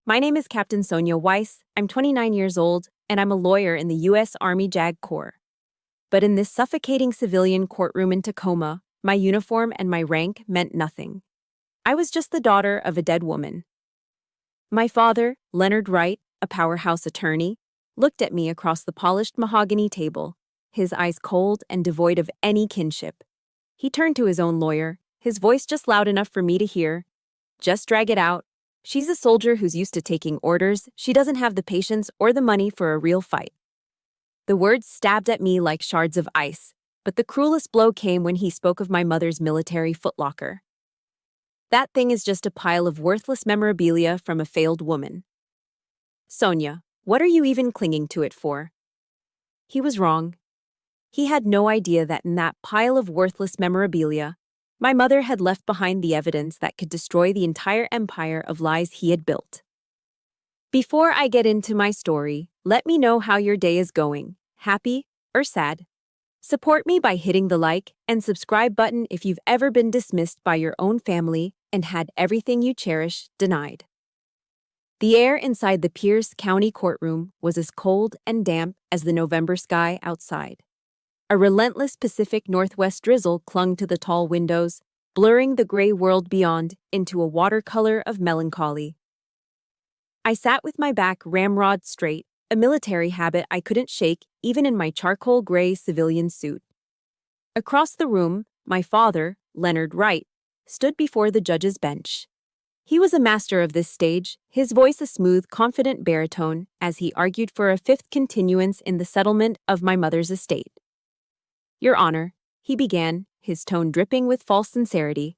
My name is Captain Sonia Weiss. I'm 29 years old, and I'm a lawyer in the U.S. Army JAG Corps. But in this suffocating civilian courtroom in Tacoma, my uniform and my rank meant nothing. I was just the daughter of a dead woman. My father, Leonard Wright, a powerhouse attorney, looked at me across the polished mahogany table, his eyes cold and devoid of any kinship. He turned to his own lawyer, his voice just loud enough for me to hear. Just drag it out. She's a soldier who's used to taking orders. She doesn't have the patience or the money for a real fight. The words stabbed at me like shards of ice, but the cruelest blow came when he spoke of my mother's military footlocker. That thing is just a pile of worthless memorabilia from a failed woman. Sonia, what are you even clinging to it for? He was wrong. He had no idea that in that pile of worthless memorabilia, my mother had left behind the evidence that could destroy the entire empire of lies he had built. Before I get into my story, let me know how your day is going, happy or sad. Support me by hitting the like and subscribe button if you've ever been dismissed by your own family and had everything you cherish denied. The air inside the Pierce County courtroom was as cold and damp as the November sky outside. A relentless Pacific Northwest drizzle clung to the tall windows, blurring the gray world beyond into a watercolor of melancholy. I sat with my back ramrod straight, a military habit I couldn't shake even in my charcoal gray civilian suit. Across the room, my father, Leonard Wright, stood before the judge's bench. He was a master of this stage, his voice a smooth, confident baritone as he argued for a fifth continuance in the settlement of my mother's estate. Your Honor, he began, his tone dripping with false sincerity.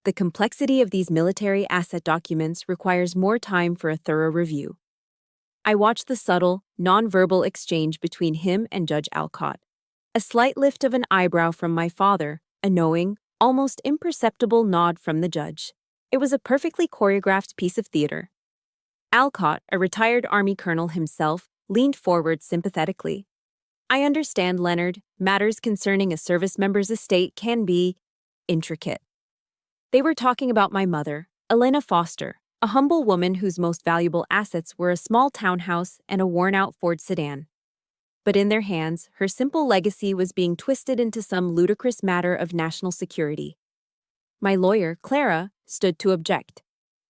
The complexity of these military asset documents requires more time for a thorough review. I watched the subtle, nonverbal exchange between him and Judge Alcott. A slight lift of an eyebrow from my father, a knowing, almost imperceptible nod from the judge. It was a perfectly choreographed piece of theater. Alcott, a retired Army colonel himself, leaned forward sympathetically. I understand, Leonard, matters concerning a service member's estate can be intricate. They were talking about my mother, Elena Foster, a humble woman whose most valuable assets were a small townhouse and a worn-out Ford sedan. But in their hands, her simple legacy was being twisted into some ludicrous matter of national security. My lawyer, Clara, stood to object.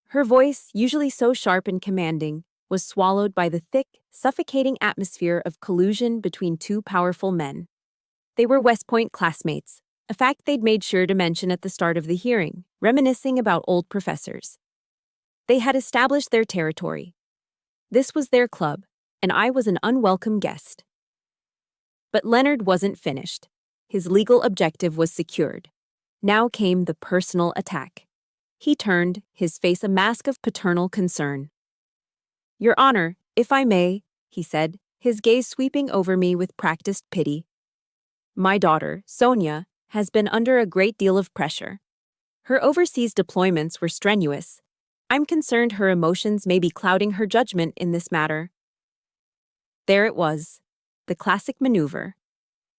Her voice, usually so sharp and commanding, was swallowed by the thick, suffocating atmosphere of collusion between two powerful men. They were West Point classmates, a fact they'd made sure to mention at the start of the hearing, reminiscing about old professors. They had established their territory. This was their club, and I was an unwelcome guest. But Leonard wasn't finished. His legal objective was secured. Now came the personal attack. He turned, his face a mask of paternal concern. Your Honor, if I may, he said, his gaze sweeping over me with practiced pity. My daughter, Sonia, has been under a great deal of pressure. Her overseas deployments were strenuous. I'm concerned her emotions may be clouding her judgment in this matter. There it was, the classic maneuver.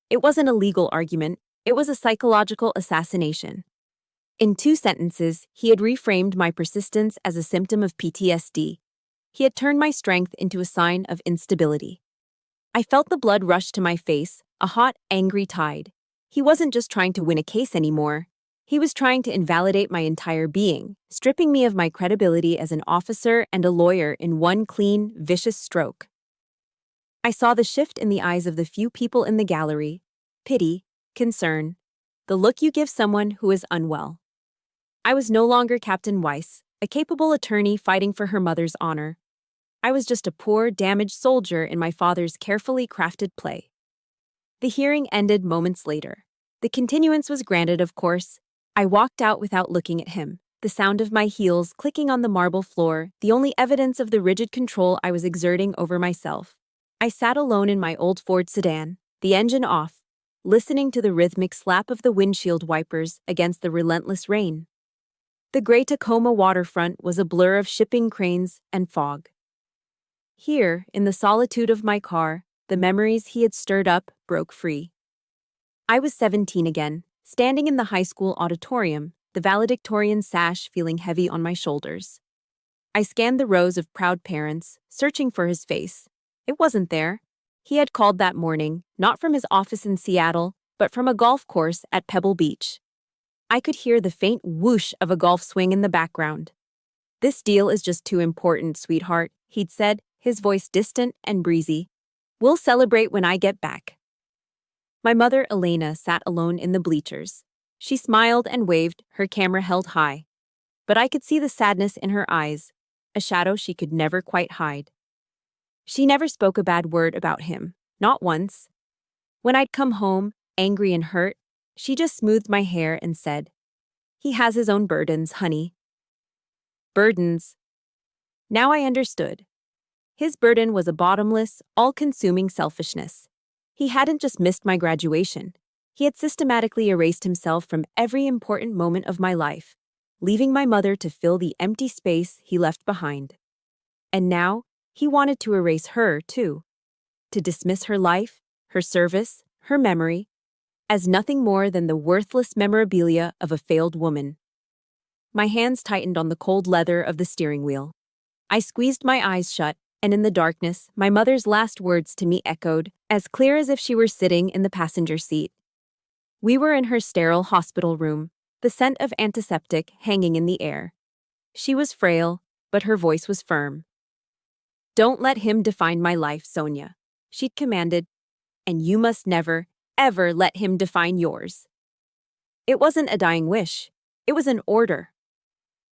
It wasn't a legal argument, it was a psychological assassination. In 2 sentences, he had reframed my persistence as a symptom of PTSD. He had turned my strength into a sign of instability. I felt the blood rush to my face, a hot, angry tide. He wasn't just trying to win a case anymore. He was trying to invalidate my entire being, stripping me of my credibility as an officer and a lawyer in one clean, vicious stroke. I saw the shift in the eyes of the few people in the gallery: pity, concern, the look you give someone who is unwell. I was no longer Captain Weiss, a capable attorney fighting for her mother's honor. I was just a poor, damaged soldier in my father's carefully crafted play. The hearing ended moments later. The continuance was granted, of course. I walked out without looking at him, the sound of my heels clicking on the marble floor, the only evidence of the rigid control I was exerting over myself. I sat alone in my old Ford sedan, the engine off, listening to the rhythmic slap of the windshield wipers against the relentless rain. The gray Tacoma waterfront was a blur of shipping cranes and fog. Here, in the solitude of my car, the memories he had stirred up broke free. I was 17 again, standing in the high school auditorium, the valedictorian sash feeling heavy on my shoulders. I scanned the rows of proud parents, searching for his face. It wasn't there. He had called that morning, not from his office in Seattle, but from a golf course at Pebble Beach. I could hear the faint whoosh of a golf swing in the background. "This deal is just too important, sweetheart," he'd said, his voice distant and breezy. "We'll celebrate when I get back." My mother, Elena, sat alone in the bleachers. She smiled and waved, her camera held high. But I could see the sadness in her eyes, a shadow she could never quite hide. She never spoke a bad word about him, not once. When I'd come home, angry and hurt, she just smoothed my hair and said, "He has his own burdens, honey." Burdens. Now I understood. His burden was a bottomless, all-consuming selfishness. He hadn't just missed my graduation. He had systematically erased himself from every important moment of my life, leaving my mother to fill the empty space he left behind. And now, he wanted to erase her, too. To dismiss her life, her service, her memory, as nothing more than the worthless memorabilia of a failed woman. My hands tightened on the cold leather of the steering wheel. I squeezed my eyes shut, and in the darkness, my mother's last words to me echoed, as clear as if she were sitting in the passenger seat. We were in her sterile hospital room, the scent of antiseptic hanging in the air. She was frail, but her voice was firm. "Don't let him define my life, Sonia," she'd commanded, "and you must never, ever let him define yours." It wasn't a dying wish. It was an order.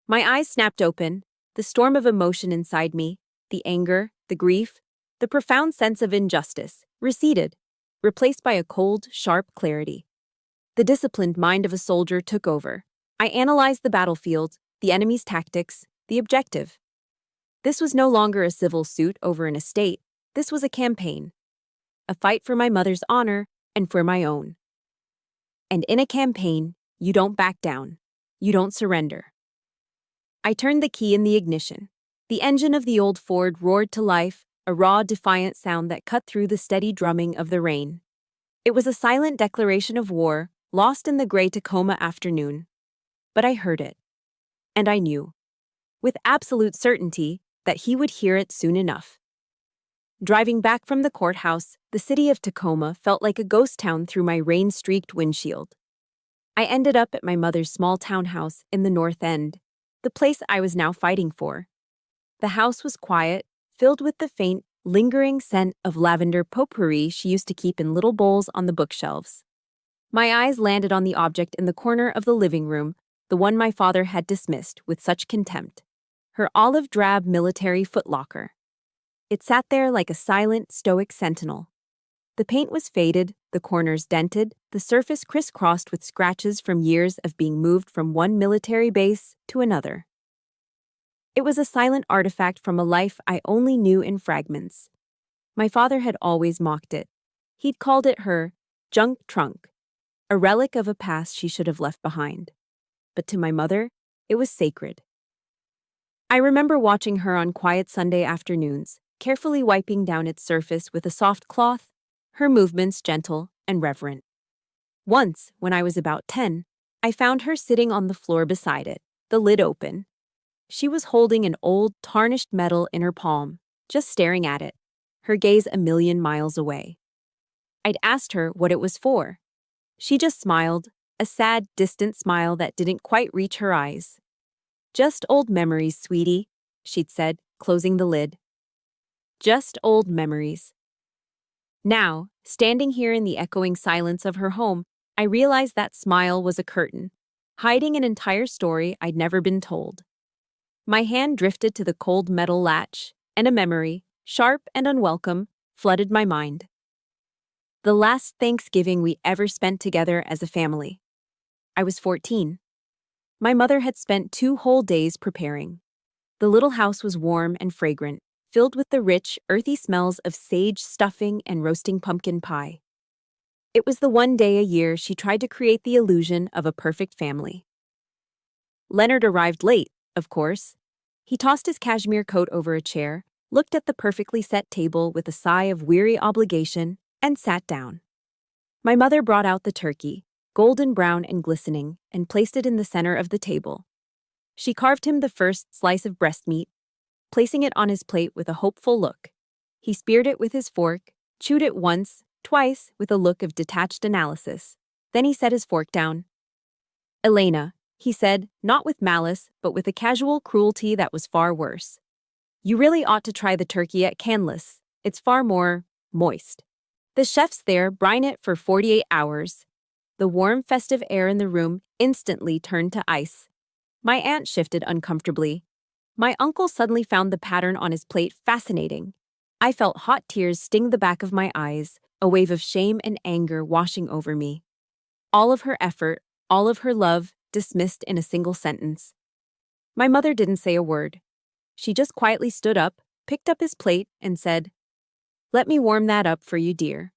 My eyes snapped open, the storm of emotion inside me, the anger, the grief, the profound sense of injustice, receded, replaced by a cold, sharp clarity. The disciplined mind of a soldier took over. I analyzed the battlefield, the enemy's tactics, the objective. This was no longer a civil suit over an estate. This was a campaign. A fight for my mother's honor and for my own. And in a campaign, you don't back down. You don't surrender. I turned the key in the ignition. The engine of the old Ford roared to life, a raw, defiant sound that cut through the steady drumming of the rain. It was a silent declaration of war, lost in the gray Tacoma afternoon. But I heard it. And I knew, with absolute certainty, that he would hear it soon enough. Driving back from the courthouse, the city of Tacoma felt like a ghost town through my rain-streaked windshield. I ended up at my mother's small townhouse in the North End, the place I was now fighting for. The house was quiet, filled with the faint, lingering scent of lavender potpourri she used to keep in little bowls on the bookshelves. My eyes landed on the object in the corner of the living room, the one my father had dismissed with such contempt. Her olive-drab military footlocker. It sat there like a silent, stoic sentinel. The paint was faded, the corners dented, the surface crisscrossed with scratches from years of being moved from one military base to another. It was a silent artifact from a life I only knew in fragments. My father had always mocked it. He'd called it her junk trunk, a relic of a past she should have left behind. But to my mother, it was sacred. I remember watching her on quiet Sunday afternoons, carefully wiping down its surface with a soft cloth, her movements gentle and reverent. Once, when I was about 10, I found her sitting on the floor beside it, the lid open. She was holding an old, tarnished medal in her palm, just staring at it, her gaze a million miles away. I'd asked her what it was for. She just smiled, a sad, distant smile that didn't quite reach her eyes. "Just old memories, sweetie," she'd said, closing the lid. Just old memories. Now, standing here in the echoing silence of her home, I realized that smile was a curtain, hiding an entire story I'd never been told. My hand drifted to the cold metal latch, and a memory, sharp and unwelcome, flooded my mind. The last Thanksgiving we ever spent together as a family. I was 14. My mother had spent 2 whole days preparing. The little house was warm and fragrant, filled with the rich, earthy smells of sage stuffing and roasting pumpkin pie. It was the one day a year she tried to create the illusion of a perfect family. Leonard arrived late, of course. He tossed his cashmere coat over a chair, looked at the perfectly set table with a sigh of weary obligation, and sat down. My mother brought out the turkey, golden brown and glistening, and placed it in the center of the table. She carved him the first slice of breast meat, placing it on his plate with a hopeful look. He speared it with his fork, chewed it once, twice, with a look of detached analysis. Then he set his fork down. "Elena," he said, not with malice, but with a casual cruelty that was far worse. "You really ought to try the turkey at Canlis. It's far more moist. The chefs there brine it for 48 hours. The warm, festive air in the room instantly turned to ice. My aunt shifted uncomfortably. My uncle suddenly found the pattern on his plate fascinating. I felt hot tears sting the back of my eyes, a wave of shame and anger washing over me. All of her effort, all of her love, dismissed in a single sentence. My mother didn't say a word. She just quietly stood up, picked up his plate, and said, "Let me warm that up for you, dear."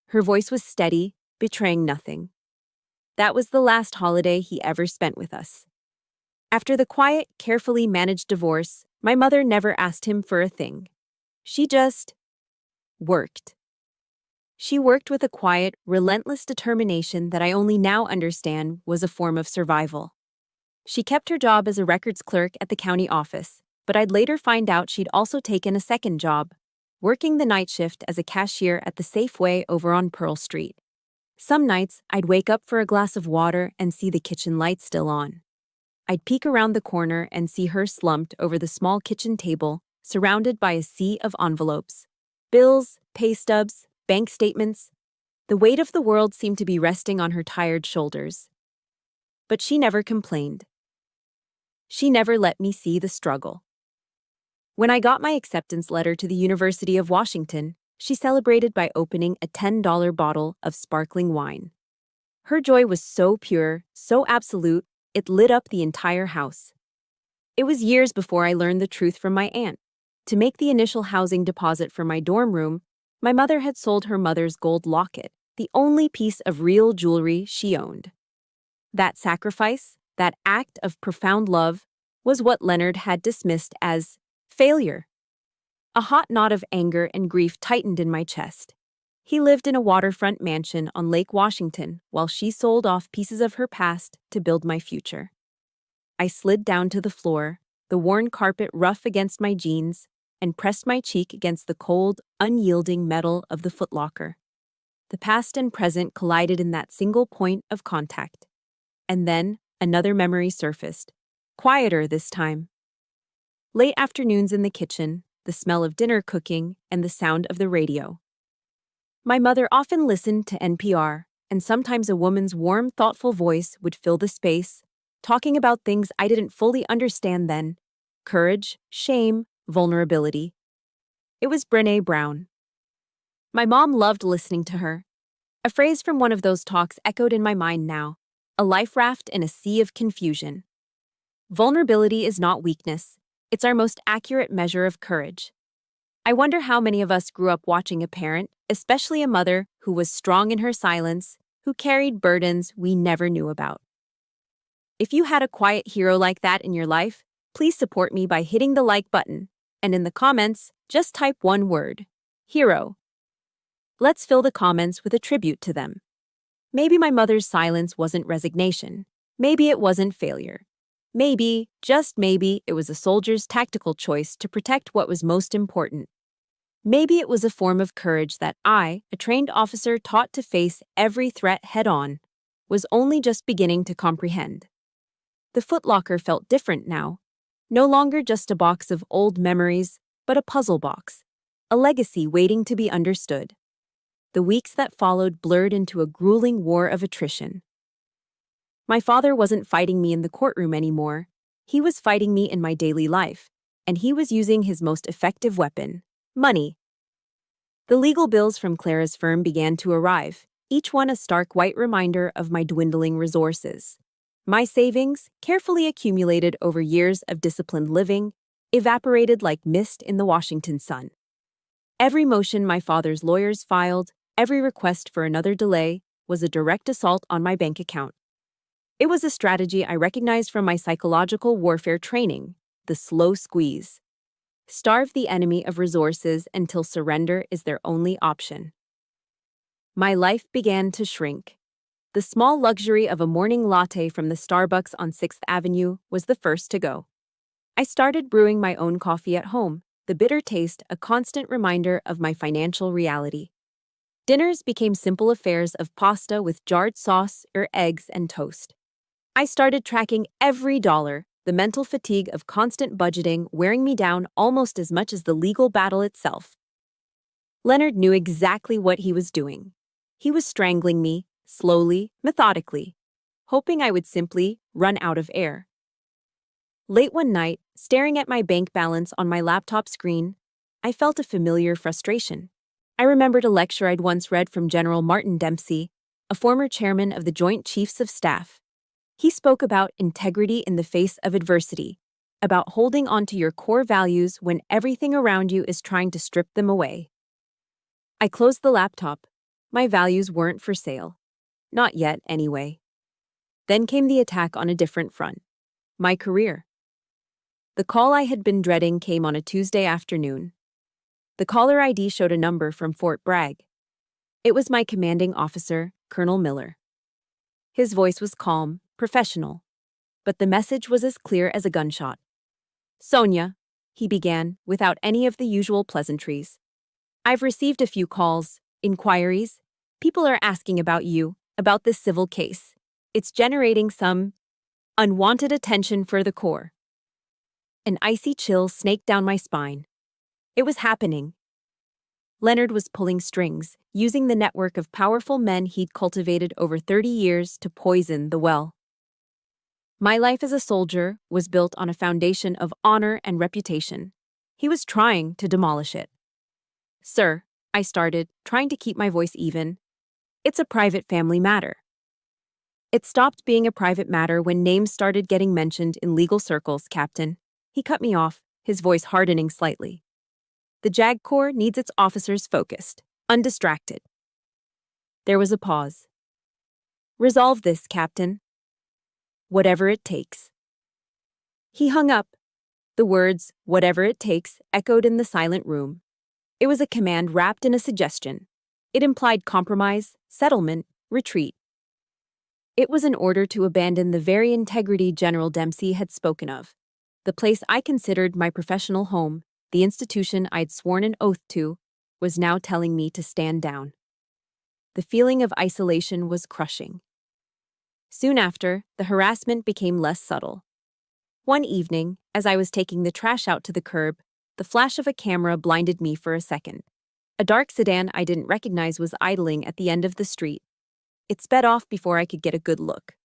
Her voice was steady, betraying nothing. That was the last holiday he ever spent with us. After the quiet, carefully managed divorce, my mother never asked him for a thing. She just worked. She worked with a quiet, relentless determination that I only now understand was a form of survival. She kept her job as a records clerk at the county office, but I'd later find out she'd also taken a second job, working the night shift as a cashier at the Safeway over on Pearl Street. Some nights, I'd wake up for a glass of water and see the kitchen light still on. I'd peek around the corner and see her slumped over the small kitchen table, surrounded by a sea of envelopes. Bills, pay stubs, bank statements. The weight of the world seemed to be resting on her tired shoulders. But she never complained. She never let me see the struggle. When I got my acceptance letter to the University of Washington, she celebrated by opening a $10 bottle of sparkling wine. Her joy was so pure, so absolute, it lit up the entire house. It was years before I learned the truth from my aunt. To make the initial housing deposit for my dorm room, my mother had sold her mother's gold locket, the only piece of real jewelry she owned. That sacrifice, that act of profound love, was what Leonard had dismissed as failure. A hot knot of anger and grief tightened in my chest. He lived in a waterfront mansion on Lake Washington while she sold off pieces of her past to build my future. I slid down to the floor, the worn carpet rough against my jeans, and pressed my cheek against the cold, unyielding metal of the footlocker. The past and present collided in that single point of contact. And then another memory surfaced, quieter this time. Late afternoons in the kitchen, the smell of dinner cooking, and the sound of the radio. My mother often listened to NPR, and sometimes a woman's warm, thoughtful voice would fill the space, talking about things I didn't fully understand then: courage, shame, vulnerability. It was Brené Brown. My mom loved listening to her. A phrase from one of those talks echoed in my mind now: a life raft in a sea of confusion. Vulnerability is not weakness. It's our most accurate measure of courage. I wonder how many of us grew up watching a parent, especially a mother, who was strong in her silence, who carried burdens we never knew about. If you had a quiet hero like that in your life, please support me by hitting the like button. And in the comments, just type one word: hero. Let's fill the comments with a tribute to them. Maybe my mother's silence wasn't resignation. Maybe it wasn't failure. Maybe, just maybe, it was a soldier's tactical choice to protect what was most important. Maybe it was a form of courage that I, a trained officer taught to face every threat head-on, was only just beginning to comprehend. The footlocker felt different now. No longer just a box of old memories, but a puzzle box, a legacy waiting to be understood. The weeks that followed blurred into a grueling war of attrition. My father wasn't fighting me in the courtroom anymore. He was fighting me in my daily life, and he was using his most effective weapon: money. The legal bills from Clara's firm began to arrive, each one a stark white reminder of my dwindling resources. My savings, carefully accumulated over years of disciplined living, evaporated like mist in the Washington sun. Every motion my father's lawyers filed, every request for another delay, was a direct assault on my bank account. It was a strategy I recognized from my psychological warfare training: the slow squeeze. Starve the enemy of resources until surrender is their only option. My life began to shrink. The small luxury of a morning latte from the Starbucks on 6th Avenue was the first to go. I started brewing my own coffee at home, the bitter taste a constant reminder of my financial reality. Dinners became simple affairs of pasta with jarred sauce or eggs and toast. I started tracking every dollar, the mental fatigue of constant budgeting wearing me down almost as much as the legal battle itself. Leonard knew exactly what he was doing. He was strangling me, slowly, methodically, hoping I would simply run out of air. Late one night, staring at my bank balance on my laptop screen, I felt a familiar frustration. I remembered a lecture I'd once read from General Martin Dempsey, a former chairman of the Joint Chiefs of Staff. He spoke about integrity in the face of adversity, about holding on to your core values when everything around you is trying to strip them away. I closed the laptop. My values weren't for sale. Not yet, anyway. Then came the attack on a different front. My career. The call I had been dreading came on a Tuesday afternoon. The caller ID showed a number from Fort Bragg. It was my commanding officer, Colonel Miller. His voice was calm, professional, but the message was as clear as a gunshot. "Sonia," he began, without any of the usual pleasantries. "I've received a few calls, inquiries. People are asking about you, about this civil case. It's generating some unwanted attention for the Corps." An icy chill snaked down my spine. It was happening. Leonard was pulling strings, using the network of powerful men he'd cultivated over 30 years to poison the well. My life as a soldier was built on a foundation of honor and reputation. He was trying to demolish it. "Sir," I started, trying to keep my voice even, "it's a private family matter." "It stopped being a private matter when names started getting mentioned in legal circles, Captain." He cut me off, his voice hardening slightly. "The JAG Corps needs its officers focused, undistracted." There was a pause. "Resolve this, Captain. Whatever it takes." He hung up. The words, "whatever it takes," echoed in the silent room. It was a command wrapped in a suggestion. It implied compromise, settlement, retreat. It was an order to abandon the very integrity General Dempsey had spoken of. The place I considered my professional home, the institution I'd sworn an oath to, was now telling me to stand down. The feeling of isolation was crushing. Soon after, the harassment became less subtle. One evening, as I was taking the trash out to the curb, the flash of a camera blinded me for a second. A dark sedan I didn't recognize was idling at the end of the street. It sped off before I could get a good look.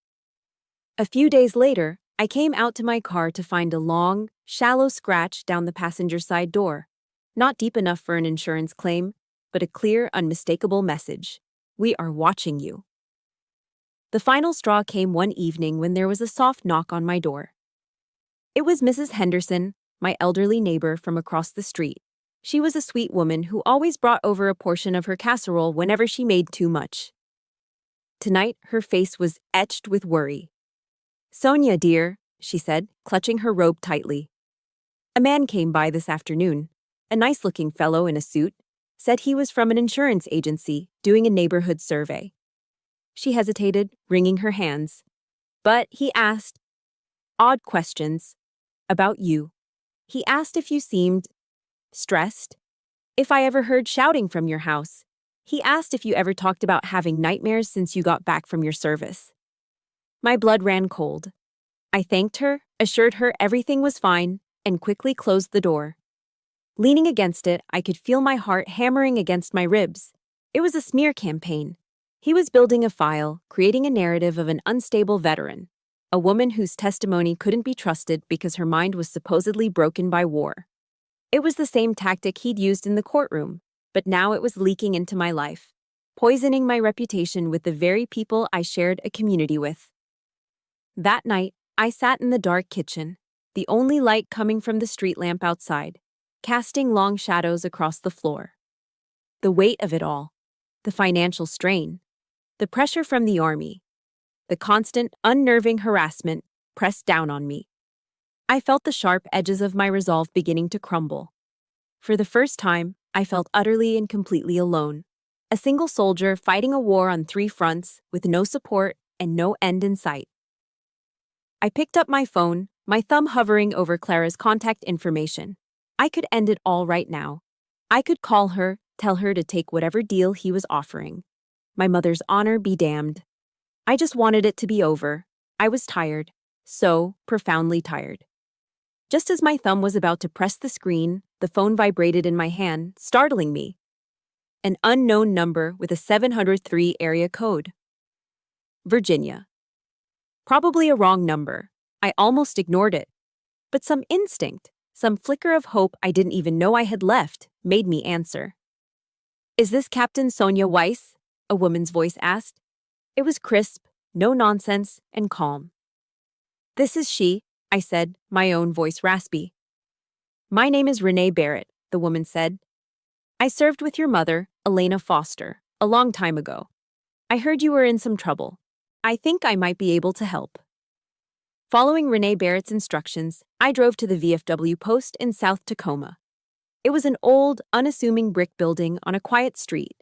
A few days later, I came out to my car to find a long, shallow scratch down the passenger side door. Not deep enough for an insurance claim, but a clear, unmistakable message. "We are watching you." The final straw came one evening when there was a soft knock on my door. It was Mrs. Henderson, my elderly neighbor from across the street. She was a sweet woman who always brought over a portion of her casserole whenever she made too much. Tonight, her face was etched with worry. "Sonia, dear," she said, clutching her robe tightly. "A man came by this afternoon, a nice-looking fellow in a suit, said he was from an insurance agency doing a neighborhood survey." She hesitated, wringing her hands. "But he asked odd questions about you. He asked if you seemed stressed, if I ever heard shouting from your house. He asked if you ever talked about having nightmares since you got back from your service." My blood ran cold. I thanked her, assured her everything was fine, and quickly closed the door. Leaning against it, I could feel my heart hammering against my ribs. It was a smear campaign. He was building a file, creating a narrative of an unstable veteran, a woman whose testimony couldn't be trusted because her mind was supposedly broken by war. It was the same tactic he'd used in the courtroom, but now it was leaking into my life, poisoning my reputation with the very people I shared a community with. That night, I sat in the dark kitchen, the only light coming from the street lamp outside, casting long shadows across the floor. The weight of it all, the financial strain, the pressure from the army, the constant, unnerving harassment pressed down on me. I felt the sharp edges of my resolve beginning to crumble. For the first time, I felt utterly and completely alone. A single soldier fighting a war on 3 fronts with no support and no end in sight. I picked up my phone, my thumb hovering over Clara's contact information. I could end it all right now. I could call her, tell her to take whatever deal he was offering. My mother's honor be damned. I just wanted it to be over. I was tired. So profoundly tired. Just as my thumb was about to press the screen, the phone vibrated in my hand, startling me. An unknown number with a 703 area code. Virginia. Probably a wrong number. I almost ignored it. But some instinct, some flicker of hope I didn't even know I had left, made me answer. "Is this Captain Sonia Weiss?" a woman's voice asked. It was crisp, no nonsense, and calm. "This is she," I said, my own voice raspy. "My name is Renee Barrett," the woman said. "I served with your mother, Elena Foster, a long time ago. I heard you were in some trouble. I think I might be able to help." Following Renee Barrett's instructions, I drove to the VFW post in South Tacoma. It was an old, unassuming brick building on a quiet street,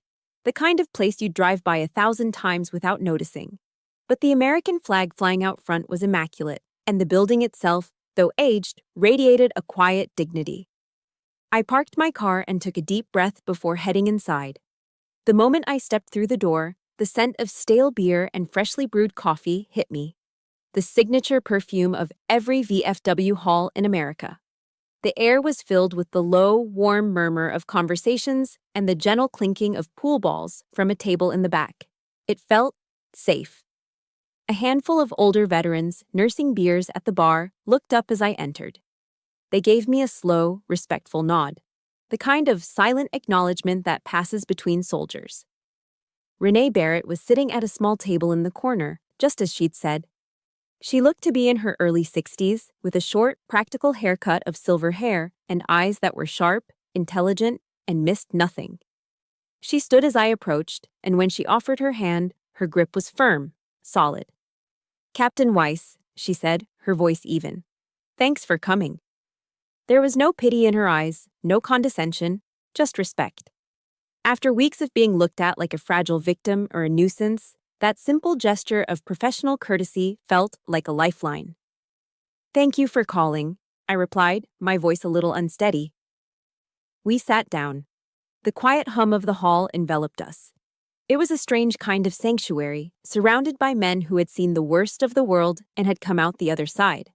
the kind of place you'd drive by 1,000 times without noticing. But the American flag flying out front was immaculate, and the building itself, though aged, radiated a quiet dignity. I parked my car and took a deep breath before heading inside. The moment I stepped through the door, the scent of stale beer and freshly brewed coffee hit me. The signature perfume of every VFW hall in America. The air was filled with the low, warm murmur of conversations and the gentle clinking of pool balls from a table in the back. It felt safe. A handful of older veterans, nursing beers at the bar, looked up as I entered. They gave me a slow, respectful nod, the kind of silent acknowledgement that passes between soldiers. Renee Barrett was sitting at a small table in the corner, just as she'd said. She looked to be in her early 60s, with a short, practical haircut of silver hair and eyes that were sharp, intelligent, and missed nothing. She stood as I approached, and when she offered her hand, her grip was firm, solid. "Captain Weiss," she said, her voice even. "Thanks for coming." There was no pity in her eyes, no condescension, just respect. After weeks of being looked at like a fragile victim or a nuisance, that simple gesture of professional courtesy felt like a lifeline. "Thank you for calling," I replied, my voice a little unsteady. We sat down. The quiet hum of the hall enveloped us. It was a strange kind of sanctuary, surrounded by men who had seen the worst of the world and had come out the other side.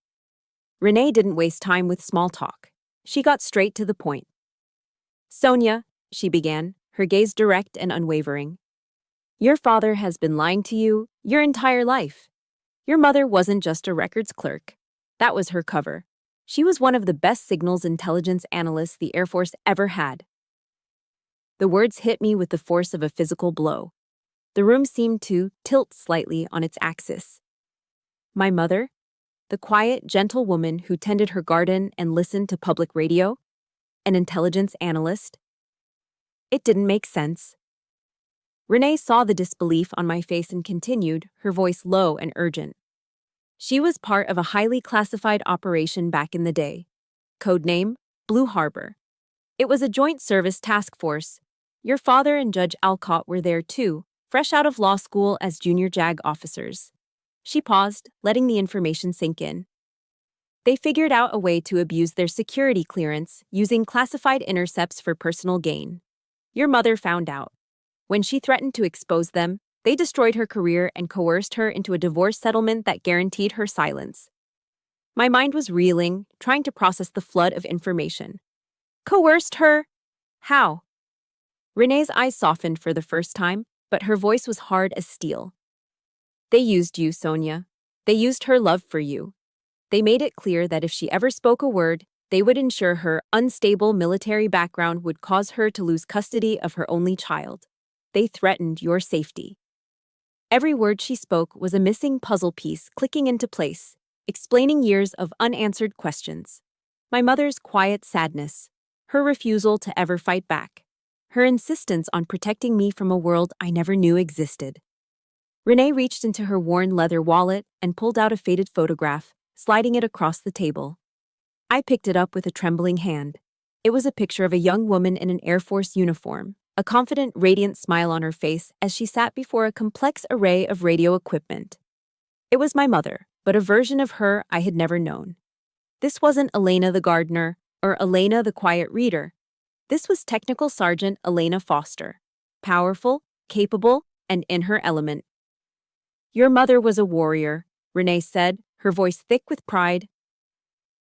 Renee didn't waste time with small talk. She got straight to the point. "Sonia," she began, her gaze direct and unwavering. "Your father has been lying to you your entire life. Your mother wasn't just a records clerk. That was her cover. She was one of the best signals intelligence analysts the Air Force ever had." The words hit me with the force of a physical blow. The room seemed to tilt slightly on its axis. My mother? The quiet, gentle woman who tended her garden and listened to public radio? An intelligence analyst? It didn't make sense. Renee saw the disbelief on my face and continued, her voice low and urgent. "She was part of a highly classified operation back in the day. Codename, Blue Harbor. It was a joint service task force. Your father and Judge Alcott were there too, fresh out of law school as junior JAG officers." She paused, letting the information sink in. "They figured out a way to abuse their security clearance using classified intercepts for personal gain. Your mother found out. When she threatened to expose them, they destroyed her career and coerced her into a divorce settlement that guaranteed her silence." My mind was reeling, trying to process the flood of information. "Coerced her? How?" Renee's eyes softened for the first time, but her voice was hard as steel. "They used you, Sonia. They used her love for you. They made it clear that if she ever spoke a word, they would ensure her unstable military background would cause her to lose custody of her only child. They threatened your safety." Every word she spoke was a missing puzzle piece clicking into place, explaining years of unanswered questions. My mother's quiet sadness, her refusal to ever fight back, her insistence on protecting me from a world I never knew existed. Renee reached into her worn leather wallet and pulled out a faded photograph, sliding it across the table. I picked it up with a trembling hand. It was a picture of a young woman in an Air Force uniform, a confident, radiant smile on her face as she sat before a complex array of radio equipment. It was my mother, but a version of her I had never known. This wasn't Elena the gardener or Elena the quiet reader. This was Technical Sergeant Elena Foster. Powerful, capable, and in her element. Your mother was a warrior, Renee said, her voice thick with pride.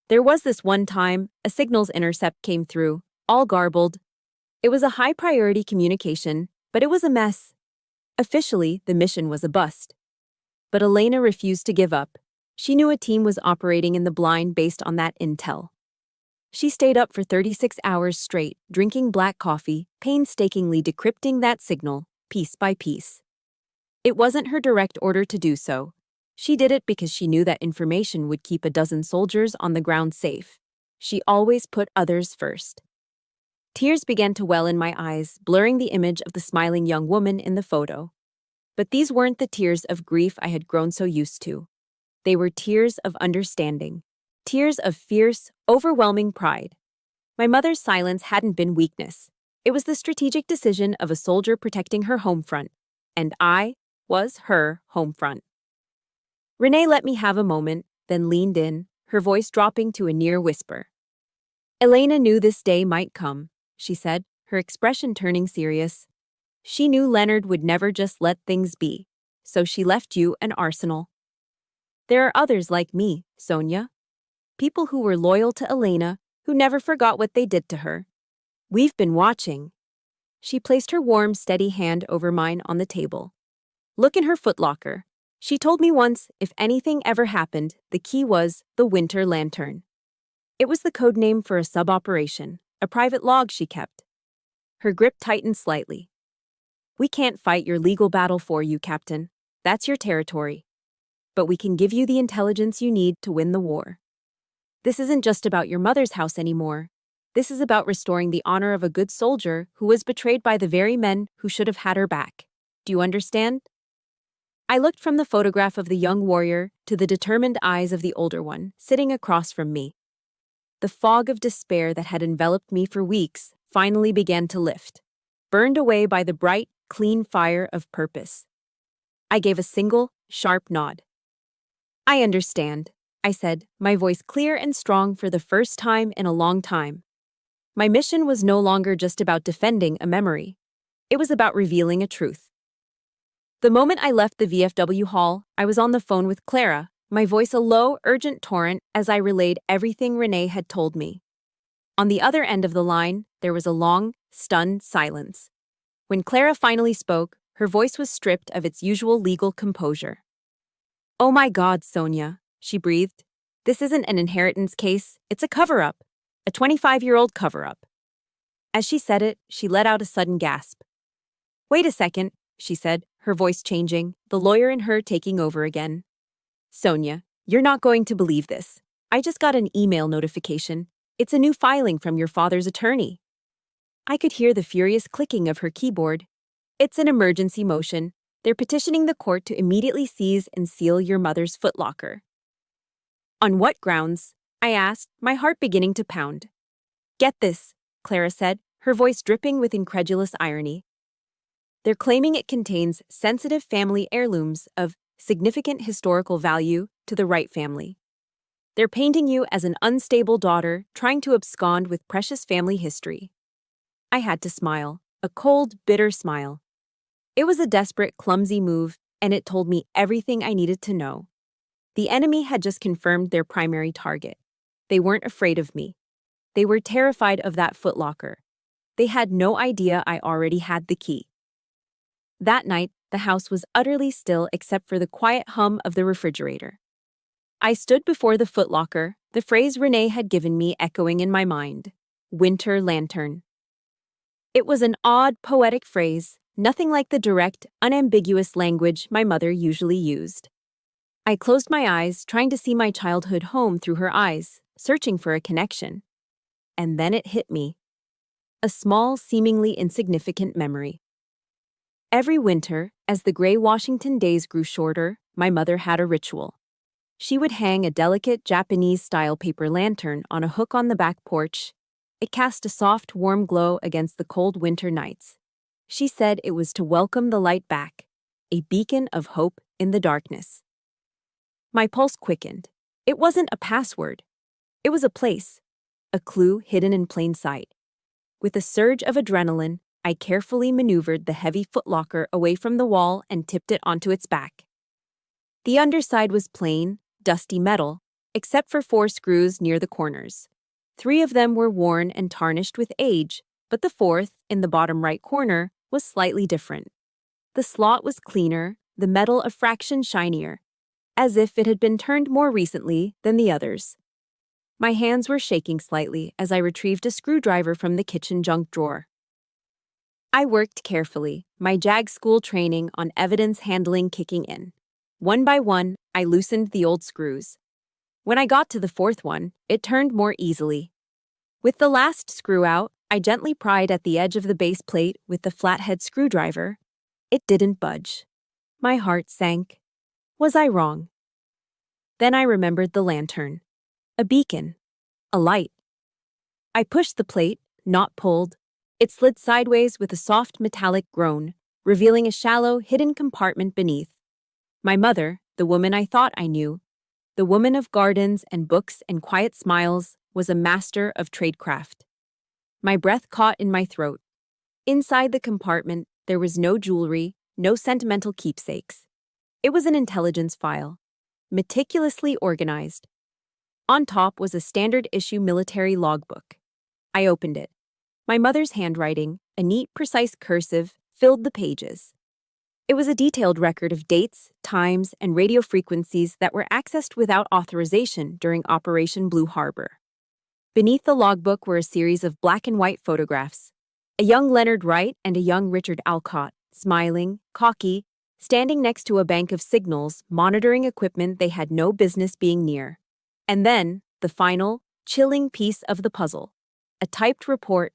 There was this one time, a signals intercept came through, all garbled. It was a high-priority communication, but it was a mess. Officially, the mission was a bust. But Elena refused to give up. She knew a team was operating in the blind based on that intel. She stayed up for 36 hours straight, drinking black coffee, painstakingly decrypting that signal, piece by piece. It wasn't her direct order to do so. She did it because she knew that information would keep a dozen soldiers on the ground safe. She always put others first. Tears began to well in my eyes, blurring the image of the smiling young woman in the photo. But these weren't the tears of grief I had grown so used to. They were tears of understanding. Tears of fierce, overwhelming pride. My mother's silence hadn't been weakness. It was the strategic decision of a soldier protecting her home front. And I was her home front. Renee let me have a moment, then leaned in, her voice dropping to a near whisper. Elena knew this day might come, she said, her expression turning serious. She knew Leonard would never just let things be, so she left you an arsenal. There are others like me, Sonia. People who were loyal to Elena, who never forgot what they did to her. We've been watching. She placed her warm, steady hand over mine on the table. Look in her footlocker. She told me once, if anything ever happened, the key was the Winter Lantern. It was the code name for a sub-operation, a private log she kept. Her grip tightened slightly. We can't fight your legal battle for you, Captain. That's your territory. But we can give you the intelligence you need to win the war. This isn't just about your mother's house anymore. This is about restoring the honor of a good soldier who was betrayed by the very men who should have had her back. Do you understand? I looked from the photograph of the young warrior to the determined eyes of the older one, sitting across from me. The fog of despair that had enveloped me for weeks finally began to lift, burned away by the bright, clean fire of purpose. I gave a single, sharp nod. I understand, I said, my voice clear and strong for the first time in a long time. My mission was no longer just about defending a memory. It was about revealing a truth. The moment I left the VFW hall, I was on the phone with Clara, my voice a low, urgent torrent as I relayed everything Renee had told me. On the other end of the line, there was a long, stunned silence. When Clara finally spoke, her voice was stripped of its usual legal composure. Oh my God, Sonia, she breathed. This isn't an inheritance case, it's a cover-up. A 25-year-old cover-up. As she said it, she let out a sudden gasp. Wait a second, she said, her voice changing, the lawyer in her taking over again. Sonia, you're not going to believe this. I just got an email notification. It's a new filing from your father's attorney. I could hear the furious clicking of her keyboard. It's an emergency motion. They're petitioning the court to immediately seize and seal your mother's footlocker. On what grounds? I asked, my heart beginning to pound. Get this, Clara said, her voice dripping with incredulous irony. They're claiming it contains sensitive family heirlooms of significant historical value to the Wright family. They're painting you as an unstable daughter trying to abscond with precious family history. I had to smile, a cold, bitter smile. It was a desperate, clumsy move, and it told me everything I needed to know. The enemy had just confirmed their primary target. They weren't afraid of me. They were terrified of that footlocker. They had no idea I already had the key. That night, the house was utterly still except for the quiet hum of the refrigerator. I stood before the footlocker, the phrase Renee had given me echoing in my mind. Winter Lantern. It was an odd, poetic phrase, nothing like the direct, unambiguous language my mother usually used. I closed my eyes, trying to see my childhood home through her eyes, searching for a connection. And then it hit me. A small, seemingly insignificant memory. Every winter, as the gray Washington days grew shorter, my mother had a ritual. She would hang a delicate Japanese-style paper lantern on a hook on the back porch. It cast a soft, warm glow against the cold winter nights. She said it was to welcome the light back, a beacon of hope in the darkness. My pulse quickened. It wasn't a password. It was a place, a clue hidden in plain sight. With a surge of adrenaline, I carefully maneuvered the heavy footlocker away from the wall and tipped it onto its back. The underside was plain, dusty metal, except for 4 screws near the corners. 3 of them were worn and tarnished with age, but the 4th, in the bottom right corner, was slightly different. The slot was cleaner, the metal a fraction shinier, as if it had been turned more recently than the others. My hands were shaking slightly as I retrieved a screwdriver from the kitchen junk drawer. I worked carefully, my JAG school training on evidence handling kicking in. One by one, I loosened the old screws. When I got to the 4th one, it turned more easily. With the last screw out, I gently pried at the edge of the base plate with the flathead screwdriver. It didn't budge. My heart sank. Was I wrong? Then I remembered the lantern. A beacon. A light. I pushed the plate, not pulled. It slid sideways with a soft metallic groan, revealing a shallow, hidden compartment beneath. My mother, the woman I thought I knew, the woman of gardens and books and quiet smiles, was a master of tradecraft. My breath caught in my throat. Inside the compartment, there was no jewelry, no sentimental keepsakes. It was an intelligence file, meticulously organized. On top was a standard-issue military logbook. I opened it. My mother's handwriting, a neat, precise cursive, filled the pages. It was a detailed record of dates, times, and radio frequencies that were accessed without authorization during Operation Blue Harbor. Beneath the logbook were a series of black and white photographs. A young Leonard Wright and a young Richard Alcott, smiling, cocky, standing next to a bank of signals, monitoring equipment they had no business being near. And then, the final, chilling piece of the puzzle. A typed report,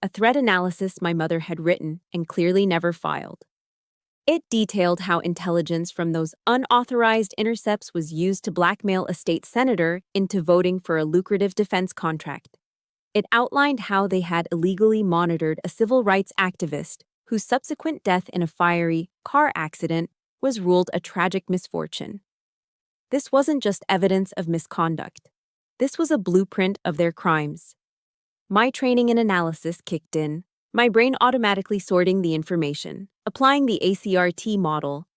a threat analysis my mother had written and clearly never filed. It detailed how intelligence from those unauthorized intercepts was used to blackmail a state senator into voting for a lucrative defense contract. It outlined how they had illegally monitored a civil rights activist whose subsequent death in a fiery car accident was ruled a tragic misfortune. This wasn't just evidence of misconduct. This was a blueprint of their crimes. My training in analysis kicked in, my brain automatically sorting the information, applying the ACRT model: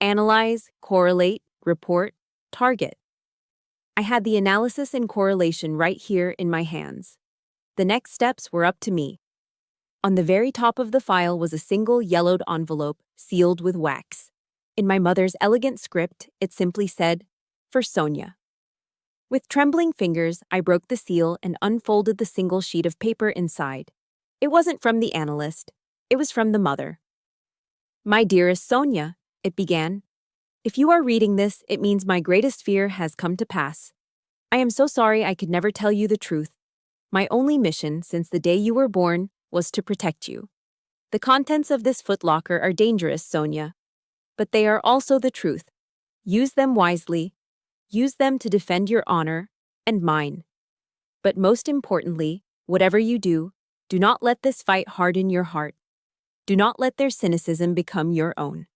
analyze, correlate, report, target. I had the analysis and correlation right here in my hands. The next steps were up to me. On the very top of the file was a single yellowed envelope sealed with wax. In my mother's elegant script, it simply said, "For Sonia." With trembling fingers, I broke the seal and unfolded the single sheet of paper inside. It wasn't from the analyst. It was from the mother. "My dearest Sonia," it began. "If you are reading this, it means my greatest fear has come to pass. I am so sorry I could never tell you the truth. My only mission since the day you were born was to protect you. The contents of this footlocker are dangerous, Sonia, but they are also the truth. Use them wisely. Use them to defend your honor and mine. But most importantly, whatever you do not let this fight harden your heart. Do not let their cynicism become your own.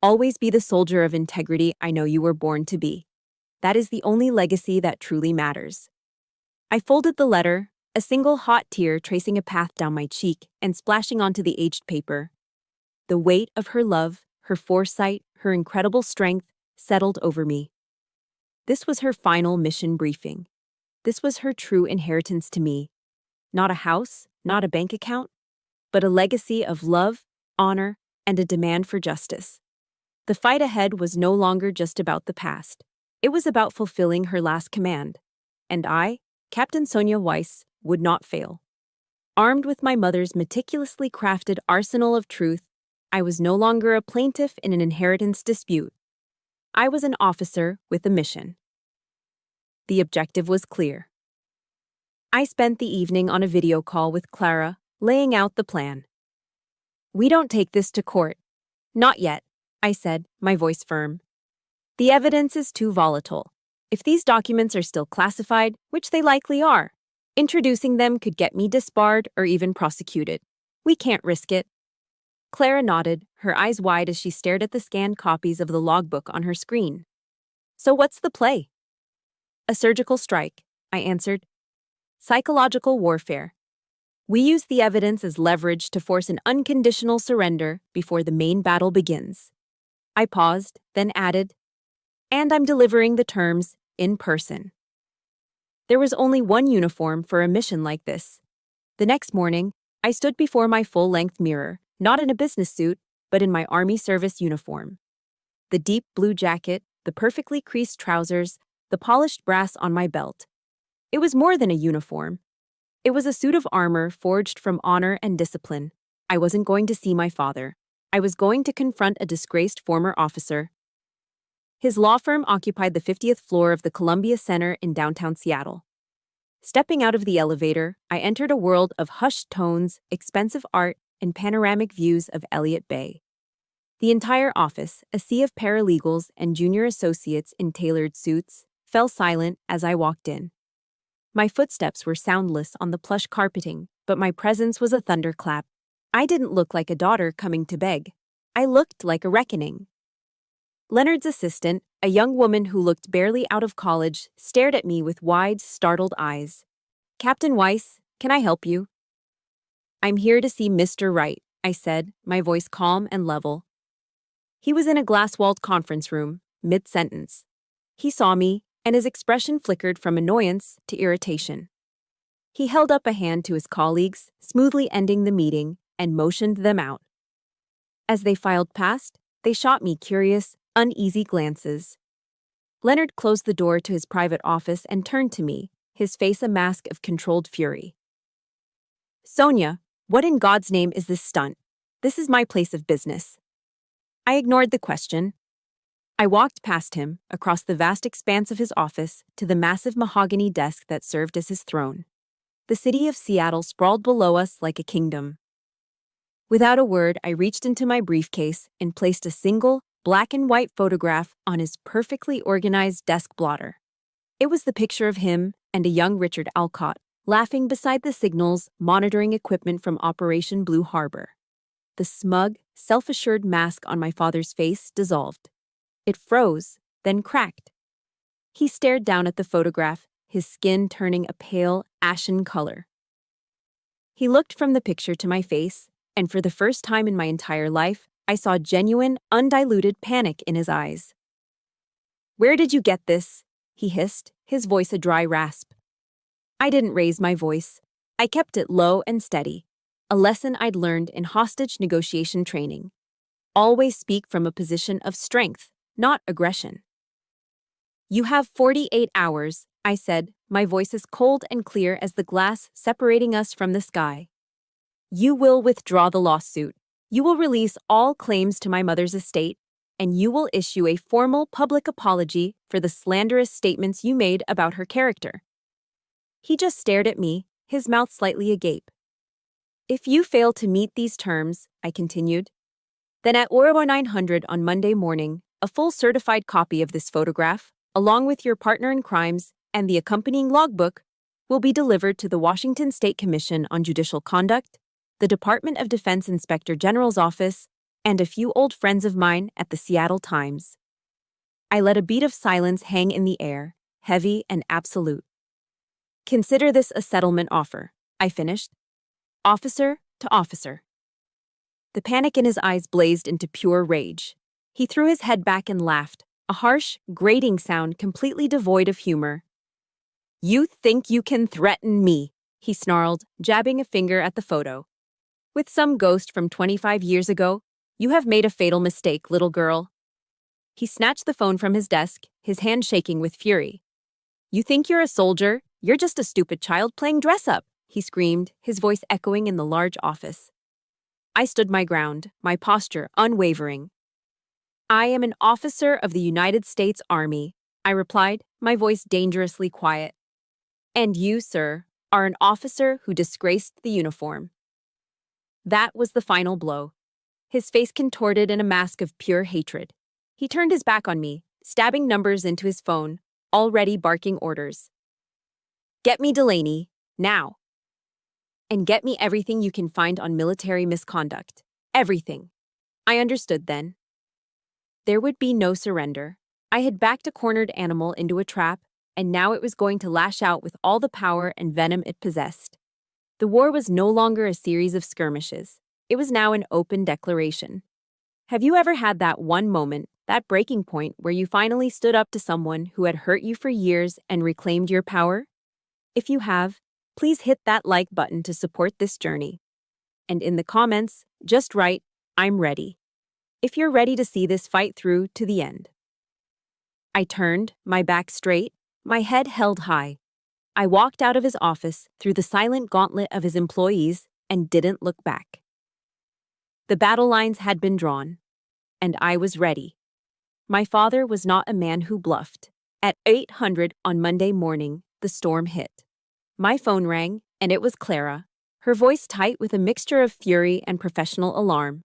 Always be the soldier of integrity I know you were born to be. That is the only legacy that truly matters." I folded the letter, a single hot tear tracing a path down my cheek and splashing onto the aged paper. The weight of her love, her foresight, her incredible strength settled over me. This was her final mission briefing. This was her true inheritance to me. Not a house, not a bank account, but a legacy of love, honor, and a demand for justice. The fight ahead was no longer just about the past. It was about fulfilling her last command. And I, Captain Sonia Weiss, would not fail. Armed with my mother's meticulously crafted arsenal of truth, I was no longer a plaintiff in an inheritance dispute. I was an officer with a mission. The objective was clear. I spent the evening on a video call with Clara, laying out the plan. "We don't take this to court. Not yet," I said, my voice firm. "The evidence is too volatile. If these documents are still classified, which they likely are, introducing them could get me disbarred or even prosecuted. We can't risk it." Clara nodded, her eyes wide as she stared at the scanned copies of the logbook on her screen. "So what's the play?" "A surgical strike. I answered. Psychological warfare. We use the evidence as leverage to force an unconditional surrender before the main battle begins. I paused, then added, and I'm delivering the terms in person. There was only one uniform for a mission like this. The next morning, I stood before my full-length mirror, not in a business suit, but in my Army service uniform. The deep blue jacket, the perfectly creased trousers, the polished brass on my belt. It was more than a uniform. It was a suit of armor forged from honor and discipline. I wasn't going to see my father. I was going to confront a disgraced former officer. His law firm occupied the 50th floor of the Columbia Center in downtown Seattle. Stepping out of the elevator, I entered a world of hushed tones, expensive art, and panoramic views of Elliott Bay. The entire office, a sea of paralegals and junior associates in tailored suits, fell silent as I walked in. My footsteps were soundless on the plush carpeting, but my presence was a thunderclap. I didn't look like a daughter coming to beg. I looked like a reckoning. Leonard's assistant, a young woman who looked barely out of college, stared at me with wide, startled eyes. "Captain Weiss, can I help you?" "I'm here to see Mr. Wright," I said, my voice calm and level. He was in a glass-walled conference room, mid-sentence. He saw me, and his expression flickered from annoyance to irritation. He held up a hand to his colleagues, smoothly ending the meeting, and motioned them out. As they filed past, they shot me curious, uneasy glances. Leonard closed the door to his private office and turned to me, his face a mask of controlled fury. "Sonia, what in God's name is this stunt? This is my place of business." I ignored the question. I walked past him, across the vast expanse of his office, to the massive mahogany desk that served as his throne. The city of Seattle sprawled below us like a kingdom. Without a word, I reached into my briefcase and placed a single, black-and-white photograph on his perfectly organized desk blotter. It was the picture of him and a young Richard Alcott, laughing beside the signals monitoring equipment from Operation Blue Harbor. The smug, self-assured mask on my father's face dissolved. It froze, then cracked. He stared down at the photograph, his skin turning a pale, ashen color. He looked from the picture to my face, and for the first time in my entire life, I saw genuine, undiluted panic in his eyes. "Where did you get this?" he hissed, his voice a dry rasp. I didn't raise my voice. I kept it low and steady, a lesson I'd learned in hostage negotiation training. Always speak from a position of strength, not aggression. "You have 48 hours, I said, my voice as cold and clear as the glass separating us from the sky. "You will withdraw the lawsuit. You will release all claims to my mother's estate, and you will issue a formal public apology for the slanderous statements you made about her character." He just stared at me, his mouth slightly agape. "If you fail to meet these terms," I continued, "then at Orwa 900 on Monday morning, a full certified copy of this photograph, along with your partner in crimes and the accompanying logbook, will be delivered to the Washington State Commission on Judicial Conduct, the Department of Defense Inspector General's office, and a few old friends of mine at the Seattle Times." I let a beat of silence hang in the air, heavy and absolute. "Consider this a settlement offer," I finished. "Officer to officer." The panic in his eyes blazed into pure rage. He threw his head back and laughed, a harsh, grating sound completely devoid of humor. "You think you can threaten me?" he snarled, jabbing a finger at the photo. "With some ghost from 25 years ago, you have made a fatal mistake, little girl." He snatched the phone from his desk, his hand shaking with fury. "You think you're a soldier? You're just a stupid child playing dress-up," he screamed, his voice echoing in the large office. I stood my ground, my posture unwavering. "I am an officer of the United States Army," I replied, my voice dangerously quiet. "And you, sir, are an officer who disgraced the uniform." That was the final blow. His face contorted in a mask of pure hatred. He turned his back on me, stabbing numbers into his phone, already barking orders. "Get me Delaney, now. And get me everything you can find on military misconduct. Everything." I understood then. There would be no surrender. I had backed a cornered animal into a trap, and now it was going to lash out with all the power and venom it possessed. The war was no longer a series of skirmishes. It was now an open declaration. Have you ever had that one moment, that breaking point where you finally stood up to someone who had hurt you for years and reclaimed your power? If you have, please hit that like button to support this journey. And in the comments, just write, "I'm ready," if you're ready to see this fight through to the end. I turned, my back straight, my head held high. I walked out of his office through the silent gauntlet of his employees and didn't look back. The battle lines had been drawn, and I was ready. My father was not a man who bluffed. At 800 on Monday morning, the storm hit. My phone rang, and it was Clara, her voice tight with a mixture of fury and professional alarm.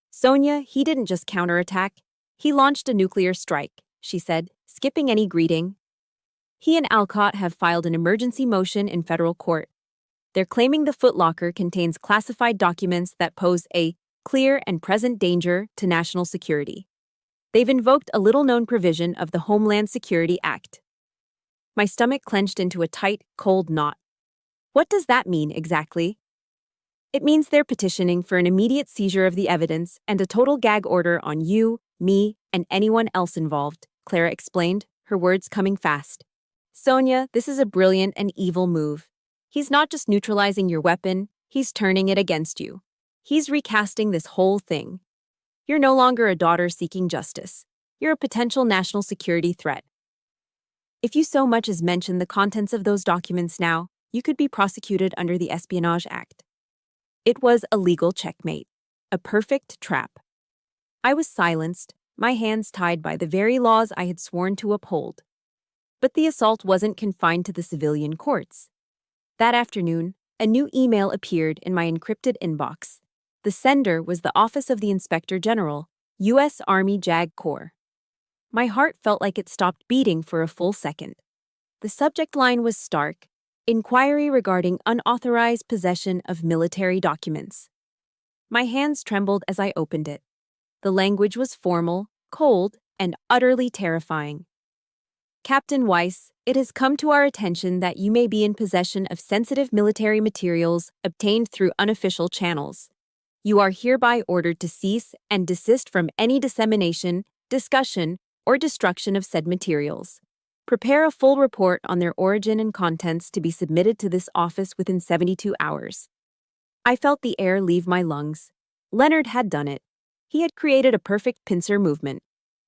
"Sonia, he didn't just counterattack. He launched a nuclear strike," she said, skipping any greeting. "He and Alcott have filed an emergency motion in federal court. They're claiming the footlocker contains classified documents that pose a clear and present danger to national security. They've invoked a little-known provision of the Homeland Security Act." My stomach clenched into a tight, cold knot. What does that mean exactly? It means they're petitioning for an immediate seizure of the evidence and a total gag order on you, me, and anyone else involved, Clara explained, her words coming fast. "Sonia, this is a brilliant and evil move. He's not just neutralizing your weapon, he's turning it against you. He's recasting this whole thing. You're no longer a daughter seeking justice. You're a potential national security threat. If you so much as mention the contents of those documents now, you could be prosecuted under the Espionage Act." It was a legal checkmate, a perfect trap. I was silenced, my hands tied by the very laws I had sworn to uphold. But the assault wasn't confined to the civilian courts. That afternoon, a new email appeared in my encrypted inbox. The sender was the Office of the Inspector General, U.S. Army JAG Corps. My heart felt like it stopped beating for a full second. The subject line was stark: "Inquiry regarding unauthorized possession of military documents." My hands trembled as I opened it. The language was formal, cold, and utterly terrifying. "Captain Weiss, it has come to our attention that you may be in possession of sensitive military materials obtained through unofficial channels. You are hereby ordered to cease and desist from any dissemination, discussion, or destruction of said materials. Prepare a full report on their origin and contents to be submitted to this office within 72 hours. I felt the air leave my lungs. Leonard had done it. He had created a perfect pincer movement.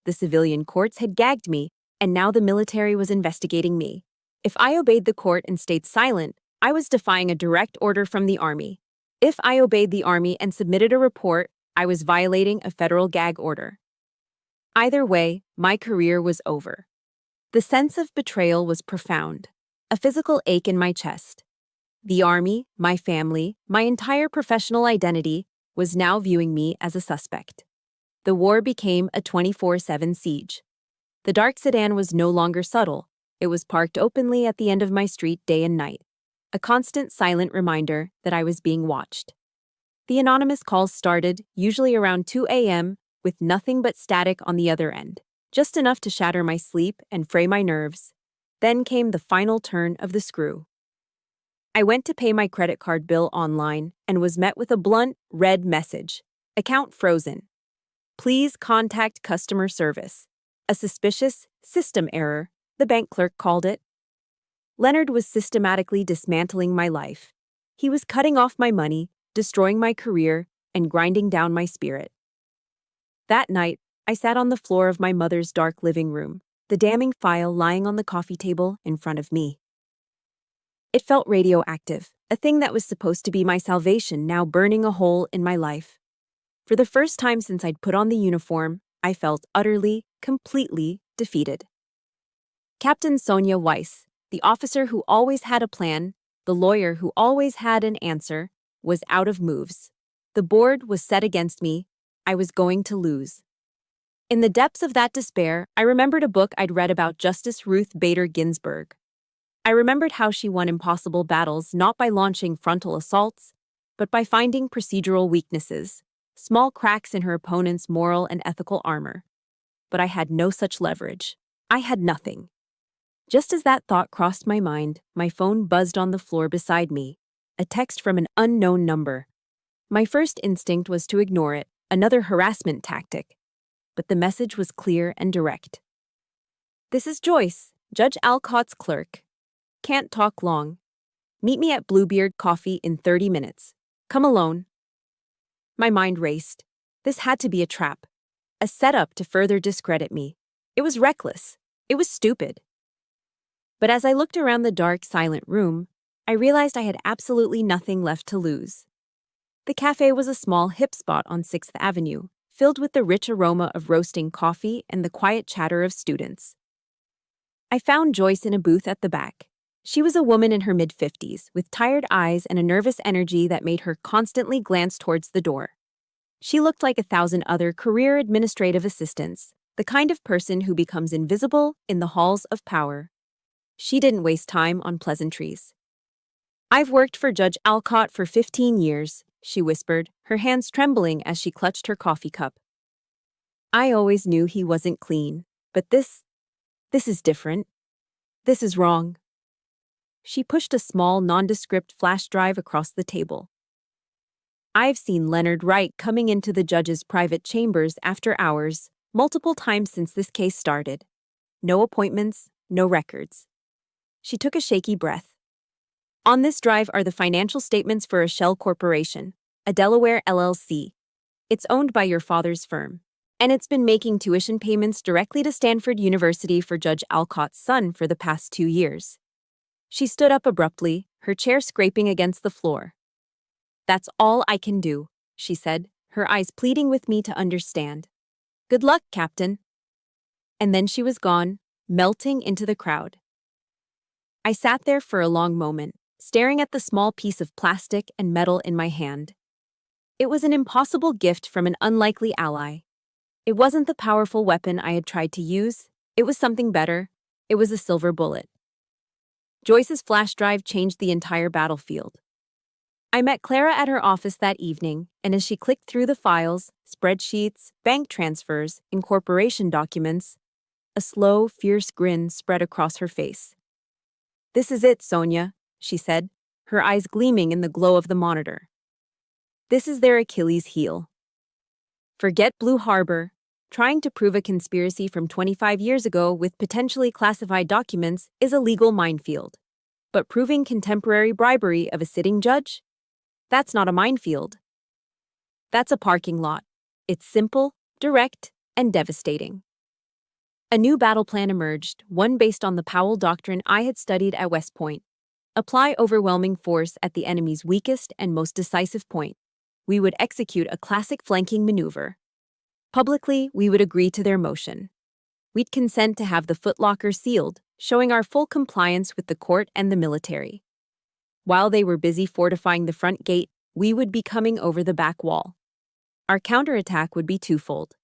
The civilian courts had gagged me, and now the military was investigating me. If I obeyed the court and stayed silent, I was defying a direct order from the Army. If I obeyed the Army and submitted a report, I was violating a federal gag order. Either way, my career was over. The sense of betrayal was profound, a physical ache in my chest. The Army, my family, my entire professional identity was now viewing me as a suspect. The war became a 24/7 siege. The dark sedan was no longer subtle. It was parked openly at the end of my street day and night, a constant silent reminder that I was being watched. The anonymous calls started, usually around 2 a.m., with nothing but static on the other end, just enough to shatter my sleep and fray my nerves. Then came the final turn of the screw. I went to pay my credit card bill online and was met with a blunt, red message: "Account frozen. Please contact customer service." A suspicious system error, the bank clerk called it. Leonard was systematically dismantling my life. He was cutting off my money, destroying my career, and grinding down my spirit. That night, I sat on the floor of my mother's dark living room, the damning file lying on the coffee table in front of me. It felt radioactive, a thing that was supposed to be my salvation now burning a hole in my life. For the first time since I'd put on the uniform, I felt utterly, completely defeated. Captain Sonia Weiss, the officer who always had a plan, the lawyer who always had an answer, was out of moves. The board was set against me. I was going to lose. In the depths of that despair, I remembered a book I'd read about Justice Ruth Bader Ginsburg. I remembered how she won impossible battles not by launching frontal assaults, but by finding procedural weaknesses, small cracks in her opponent's moral and ethical armor. But I had no such leverage. I had nothing. Just as that thought crossed my mind, my phone buzzed on the floor beside me. A text from an unknown number. My first instinct was to ignore it, another harassment tactic. But the message was clear and direct. "This is Joyce, Judge Alcott's clerk. Can't talk long. Meet me at Bluebeard Coffee in 30 minutes. Come alone." My mind raced. This had to be a trap. A setup to further discredit me. It was reckless. It was stupid. But as I looked around the dark, silent room, I realized I had absolutely nothing left to lose. The cafe was a small, hip spot on 6th Avenue, filled with the rich aroma of roasting coffee and the quiet chatter of students. I found Joyce in a booth at the back. She was a woman in her mid-50s, with tired eyes and a nervous energy that made her constantly glance towards the door. She looked like 1,000 other career administrative assistants, the kind of person who becomes invisible in the halls of power. She didn't waste time on pleasantries. "I've worked for Judge Alcott for 15 years, she whispered, her hands trembling as she clutched her coffee cup. "I always knew he wasn't clean, but this is different. This is wrong." She pushed a small, nondescript flash drive across the table. "I've seen Leonard Wright coming into the judge's private chambers after hours, multiple times since this case started. No appointments, no records." She took a shaky breath. "On this drive are the financial statements for a shell corporation, a Delaware LLC. It's owned by your father's firm, and it's been making tuition payments directly to Stanford University for Judge Alcott's son for the past 2 years. She stood up abruptly, her chair scraping against the floor. "That's all I can do," she said, her eyes pleading with me to understand. "Good luck, Captain." And then she was gone, melting into the crowd. I sat there for a long moment, staring at the small piece of plastic and metal in my hand. It was an impossible gift from an unlikely ally. It wasn't the powerful weapon I had tried to use. It was something better. It was a silver bullet. Joyce's flash drive changed the entire battlefield. I met Clara at her office that evening, and as she clicked through the files, spreadsheets, bank transfers, incorporation documents, a slow, fierce grin spread across her face. "This is it, Sonia," she said, her eyes gleaming in the glow of the monitor. "This is their Achilles heel. Forget Blue Harbor. Trying to prove a conspiracy from 25 years ago with potentially classified documents is a legal minefield. But proving contemporary bribery of a sitting judge? That's not a minefield. That's a parking lot. It's simple, direct, and devastating." A new battle plan emerged, one based on the Powell Doctrine I had studied at West Point. Apply overwhelming force at the enemy's weakest and most decisive point. We would execute a classic flanking maneuver. Publicly, we would agree to their motion. We'd consent to have the footlocker sealed, showing our full compliance with the court and the military. While they were busy fortifying the front gate, we would be coming over the back wall. Our counterattack would be twofold.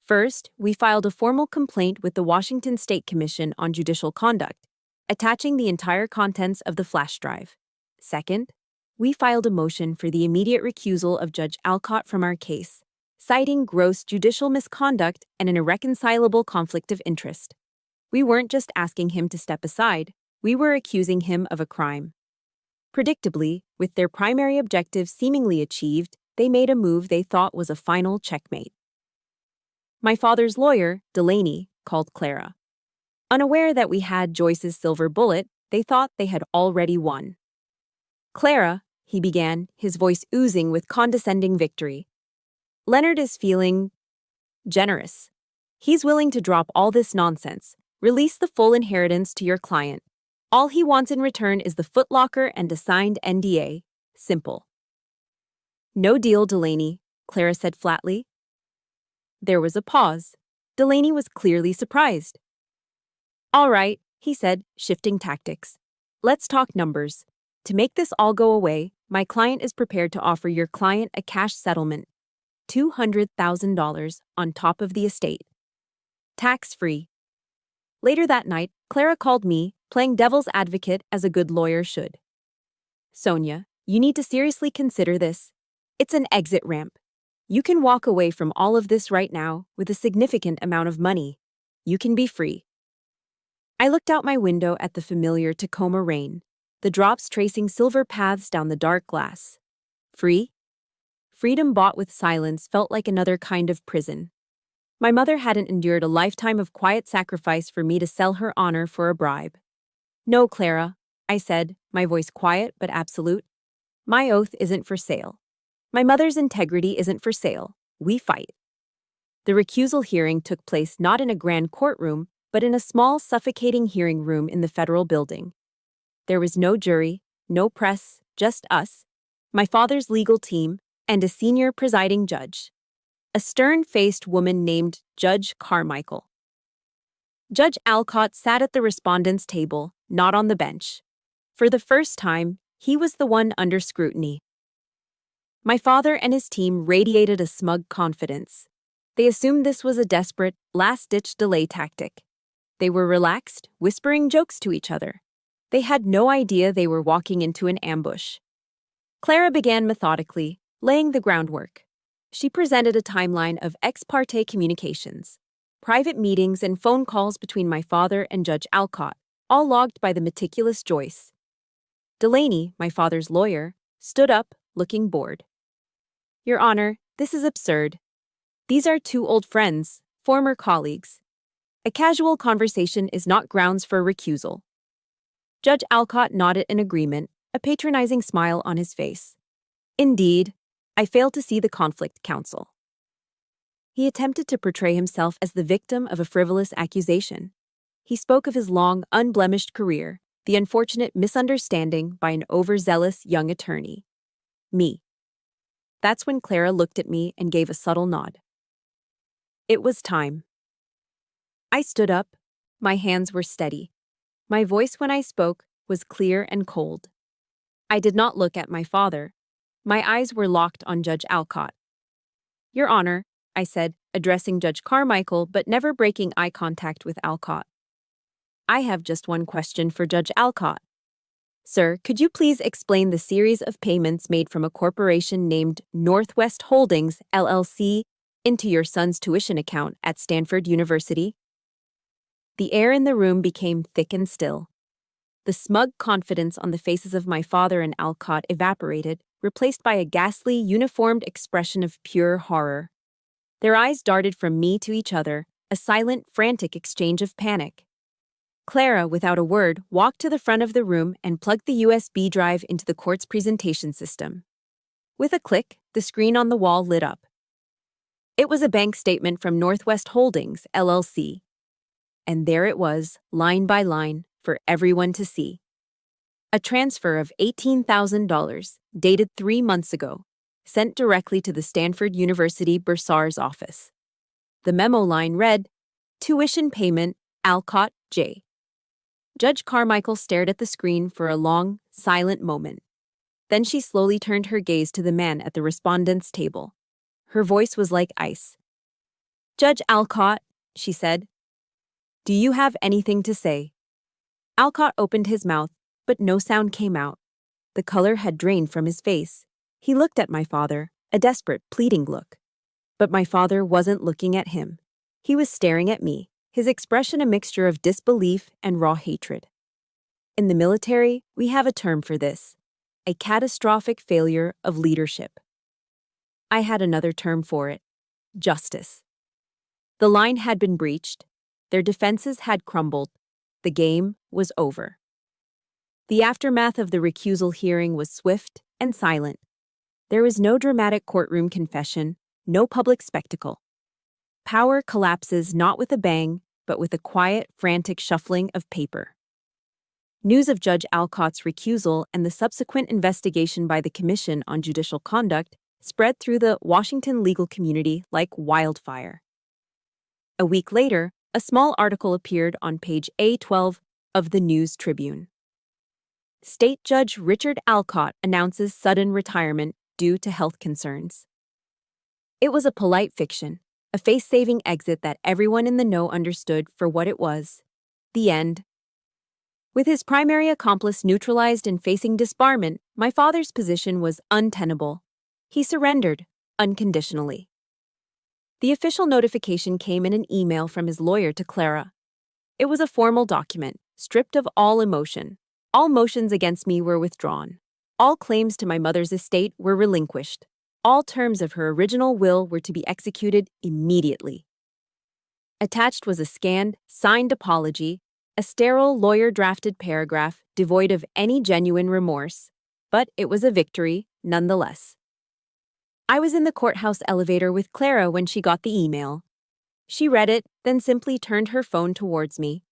First, we filed a formal complaint with the Washington State Commission on Judicial Conduct, attaching the entire contents of the flash drive. Second, we filed a motion for the immediate recusal of Judge Alcott from our case, citing gross judicial misconduct and an irreconcilable conflict of interest. We weren't just asking him to step aside, we were accusing him of a crime. Predictably, with their primary objective seemingly achieved, they made a move they thought was a final checkmate. My father's lawyer, Delaney, called Clara. Unaware that we had Joyce's silver bullet, they thought they had already won. "Clara," he began, his voice oozing with condescending victory. "Leonard is feeling generous. He's willing to drop all this nonsense, release the full inheritance to your client. All he wants in return is the footlocker and a signed NDA. Simple." "No deal, Delaney," Clara said flatly. There was a pause. Delaney was clearly surprised. "All right," he said, shifting tactics. "Let's talk numbers. To make this all go away, my client is prepared to offer your client a cash settlement. $200,000 on top of the estate. Tax-free." Later that night, Clara called me, playing devil's advocate as a good lawyer should. "Sonia, you need to seriously consider this. It's an exit ramp. You can walk away from all of this right now with a significant amount of money. You can be free." I looked out my window at the familiar Tacoma rain, the drops tracing silver paths down the dark glass. Free? Freedom bought with silence felt like another kind of prison. My mother hadn't endured a lifetime of quiet sacrifice for me to sell her honor for a bribe. No, Clara, I said, my voice quiet but absolute. My oath isn't for sale. My mother's integrity isn't for sale. We fight. The recusal hearing took place not in a grand courtroom, but in a small, suffocating hearing room in the federal building. There was no jury, no press, just us, my father's legal team, and a senior presiding judge. A stern-faced woman named Judge Carmichael. Judge Alcott sat at the respondent's table, not on the bench. For the first time, he was the one under scrutiny. My father and his team radiated a smug confidence. They assumed this was a desperate, last-ditch delay tactic. They were relaxed, whispering jokes to each other. They had no idea they were walking into an ambush. Clara began methodically, laying the groundwork. She presented a timeline of ex parte communications, private meetings and phone calls between my father and Judge Alcott, all logged by the meticulous Joyce. Delaney, my father's lawyer, stood up, looking bored. Your Honor, this is absurd. These are two old friends, former colleagues. A casual conversation is not grounds for recusal. Judge Alcott nodded in agreement, a patronizing smile on his face. Indeed, I failed to see the conflict counsel. He attempted to portray himself as the victim of a frivolous accusation. He spoke of his long, unblemished career, the unfortunate misunderstanding by an overzealous young attorney. Me. That's when Clara looked at me and gave a subtle nod. It was time. I stood up. My hands were steady. My voice when I spoke was clear and cold. I did not look at my father. My eyes were locked on Judge Alcott. Your Honor, I said, addressing Judge Carmichael but never breaking eye contact with Alcott. I have just one question for Judge Alcott. Sir, could you please explain the series of payments made from a corporation named Northwest Holdings, LLC, into your son's tuition account at Stanford University? The air in the room became thick and still. The smug confidence on the faces of my father and Alcott evaporated, replaced by a ghastly, uniformed expression of pure horror. Their eyes darted from me to each other, a silent, frantic exchange of panic. Clara, without a word, walked to the front of the room and plugged the USB drive into the court's presentation system. With a click, the screen on the wall lit up. It was a bank statement from Northwest Holdings, LLC. And there it was, line by line, for everyone to see. A transfer of $18,000, dated 3 months ago, sent directly to the Stanford University bursar's office. The memo line read, Tuition payment, Alcott J. Judge Carmichael stared at the screen for a long, silent moment. Then she slowly turned her gaze to the man at the respondent's table. Her voice was like ice. Judge Alcott, she said, do you have anything to say? Alcott opened his mouth, but no sound came out. The color had drained from his face. He looked at my father, a desperate, pleading look. But my father wasn't looking at him. He was staring at me, his expression a mixture of disbelief and raw hatred. In the military, we have a term for this, a catastrophic failure of leadership. I had another term for it, justice. The line had been breached. Their defenses had crumbled. The game was over. The aftermath of the recusal hearing was swift and silent. There was no dramatic courtroom confession, no public spectacle. Power collapses not with a bang, but with a quiet, frantic shuffling of paper. News of Judge Alcott's recusal and the subsequent investigation by the Commission on Judicial Conduct spread through the Washington legal community like wildfire. A week later, a small article appeared on page A12 of the News Tribune. State Judge Richard Alcott announces sudden retirement due to health concerns. It was a polite fiction, a face-saving exit that everyone in the know understood for what it was. The end. With his primary accomplice neutralized and facing disbarment, my father's position was untenable. He surrendered, unconditionally. The official notification came in an email from his lawyer to Clara. It was a formal document, stripped of all emotion. All motions against me were withdrawn. All claims to my mother's estate were relinquished. All terms of her original will were to be executed immediately. Attached was a scanned, signed apology, a sterile lawyer-drafted paragraph devoid of any genuine remorse, but it was a victory, nonetheless. I was in the courthouse elevator with Clara when she got the email. She read it, then simply turned her phone towards me.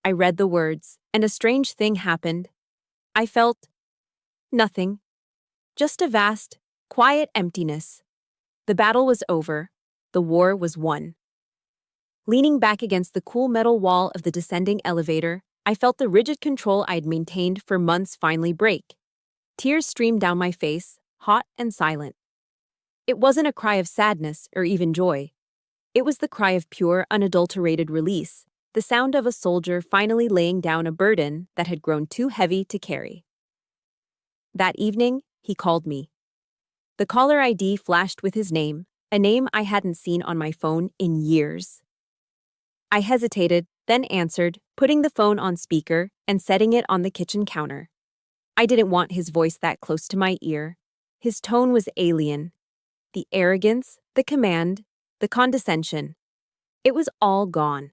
I read the words, and a strange thing happened. I felt nothing. Just a vast, quiet emptiness. The battle was over. The war was won. Leaning back against the cool metal wall of the descending elevator, I felt the rigid control I'd maintained for months finally break. Tears streamed down my face, hot and silent. It wasn't a cry of sadness or even joy. It was the cry of pure, unadulterated release, the sound of a soldier finally laying down a burden that had grown too heavy to carry. That evening, he called me. The caller ID flashed with his name, a name I hadn't seen on my phone in years. I hesitated, then answered, putting the phone on speaker and setting it on the kitchen counter. I didn't want his voice that close to my ear. His tone was alien. The arrogance, the command, the condescension. It was all gone.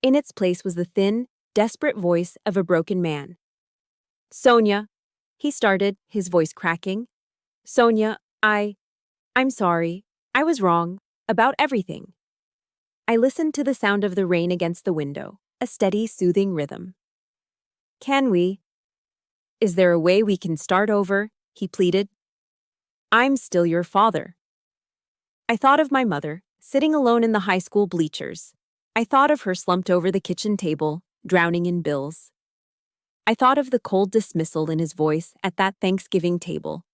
In its place was the thin, desperate voice of a broken man. "Sonia," he started, his voice cracking. "Sonia, I'm sorry. I was wrong. About everything." I listened to the sound of the rain against the window, a steady, soothing rhythm. Is there a way we can start over?" he pleaded. "I'm still your father." I thought of my mother, sitting alone in the high school bleachers. I thought of her slumped over the kitchen table, drowning in bills. I thought of the cold dismissal in his voice at that Thanksgiving table.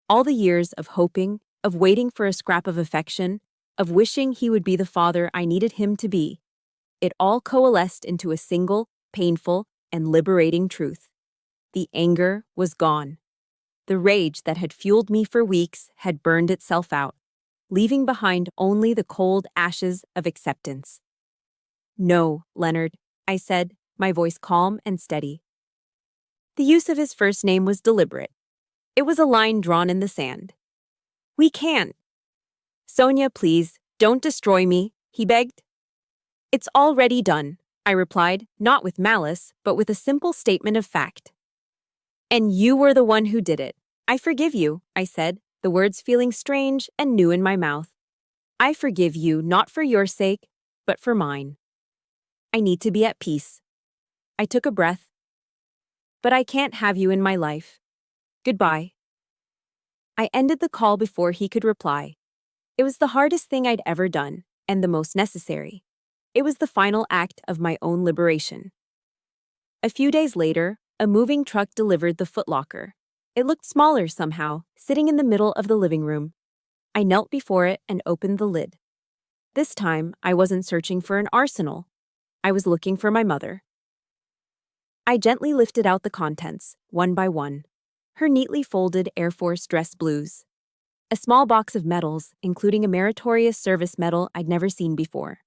All the years of hoping, of waiting for a scrap of affection, of wishing he would be the father I needed him to be. It all coalesced into a single, painful, and liberating truth. The anger was gone. The rage that had fueled me for weeks had burned itself out, leaving behind only the cold ashes of acceptance. "No, Leonard," I said, my voice calm and steady. The use of his first name was deliberate. It was a line drawn in the sand. "We can't." "Sonia, please, don't destroy me," he begged. "It's already done," I replied, not with malice, but with a simple statement of fact. "And you were the one who did it. I forgive you," I said, the words feeling strange and new in my mouth. "I forgive you not for your sake, but for mine. I need to be at peace." I took a breath. "But I can't have you in my life. Goodbye." I ended the call before he could reply. It was the hardest thing I'd ever done, and the most necessary. It was the final act of my own liberation. A few days later, a moving truck delivered the footlocker. It looked smaller somehow, sitting in the middle of the living room. I knelt before it and opened the lid. This time, I wasn't searching for an arsenal. I was looking for my mother. I gently lifted out the contents, one by one. Her neatly folded Air Force dress blues. A small box of medals, including a meritorious service medal I'd never seen before.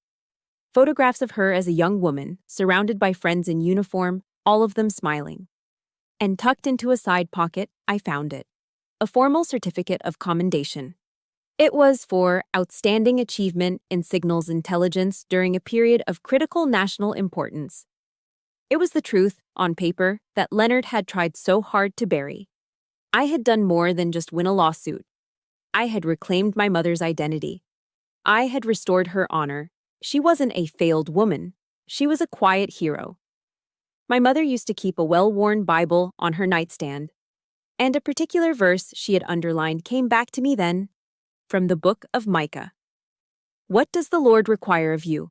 Photographs of her as a young woman, surrounded by friends in uniform, all of them smiling. And tucked into a side pocket, I found it. A formal certificate of commendation. It was for outstanding achievement in signals intelligence during a period of critical national importance. It was the truth, on paper, that Leonard had tried so hard to bury. I had done more than just win a lawsuit. I had reclaimed my mother's identity. I had restored her honor. She wasn't a failed woman. She was a quiet hero. My mother used to keep a well-worn Bible on her nightstand, and a particular verse she had underlined came back to me then, from the book of Micah. "What does the Lord require of you?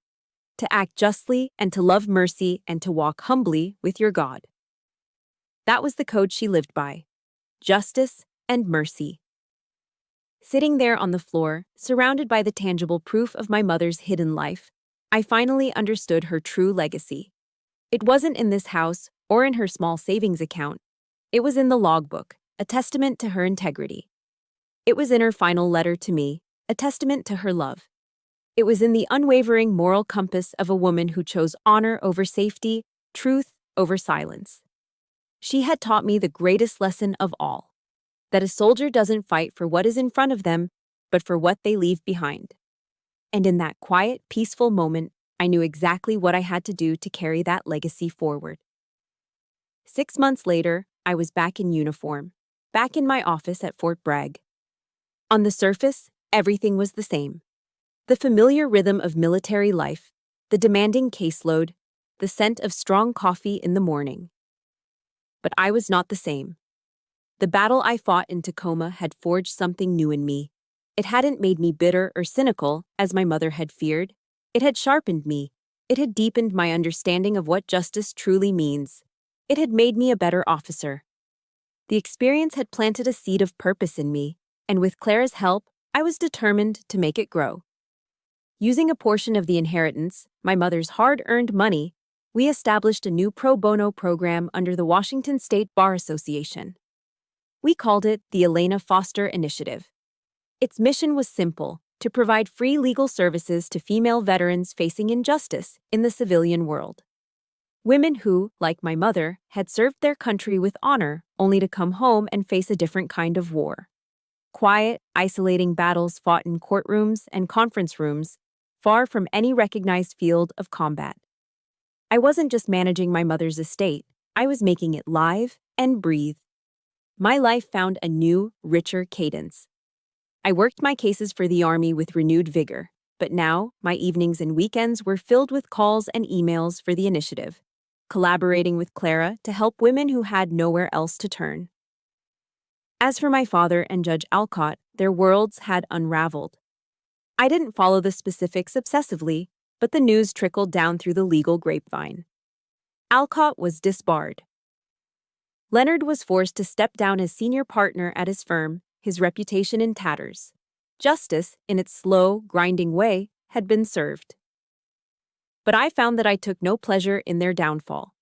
To act justly and to love mercy and to walk humbly with your God." That was the code she lived by. Justice and mercy. Sitting there on the floor, surrounded by the tangible proof of my mother's hidden life, I finally understood her true legacy. It wasn't in this house or in her small savings account. It was in the logbook, a testament to her integrity. It was in her final letter to me, a testament to her love. It was in the unwavering moral compass of a woman who chose honor over safety, truth over silence. She had taught me the greatest lesson of all, that a soldier doesn't fight for what is in front of them, but for what they leave behind. And in that quiet, peaceful moment, I knew exactly what I had to do to carry that legacy forward. 6 months later, I was back in uniform, back in my office at Fort Bragg. On the surface, everything was the same. The familiar rhythm of military life, the demanding caseload, the scent of strong coffee in the morning. But I was not the same. The battle I fought in Tacoma had forged something new in me. It hadn't made me bitter or cynical, as my mother had feared. It had sharpened me. It had deepened my understanding of what justice truly means. It had made me a better officer. The experience had planted a seed of purpose in me, and with Clara's help, I was determined to make it grow. Using a portion of the inheritance, my mother's hard-earned money, we established a new pro bono program under the Washington State Bar Association. We called it the Elena Foster Initiative. Its mission was simple: to provide free legal services to female veterans facing injustice in the civilian world. Women who, like my mother, had served their country with honor only to come home and face a different kind of war. Quiet, isolating battles fought in courtrooms and conference rooms, far from any recognized field of combat. I wasn't just managing my mother's estate, I was making it live and breathe. My life found a new, richer cadence. I worked my cases for the Army with renewed vigor, but now my evenings and weekends were filled with calls and emails for the initiative, collaborating with Clara to help women who had nowhere else to turn. As for my father and Judge Alcott, their worlds had unraveled. I didn't follow the specifics obsessively, but the news trickled down through the legal grapevine. Alcott was disbarred. Leonard was forced to step down as senior partner at his firm, his reputation in tatters. Justice, in its slow, grinding way, had been served. But I found that I took no pleasure in their downfall.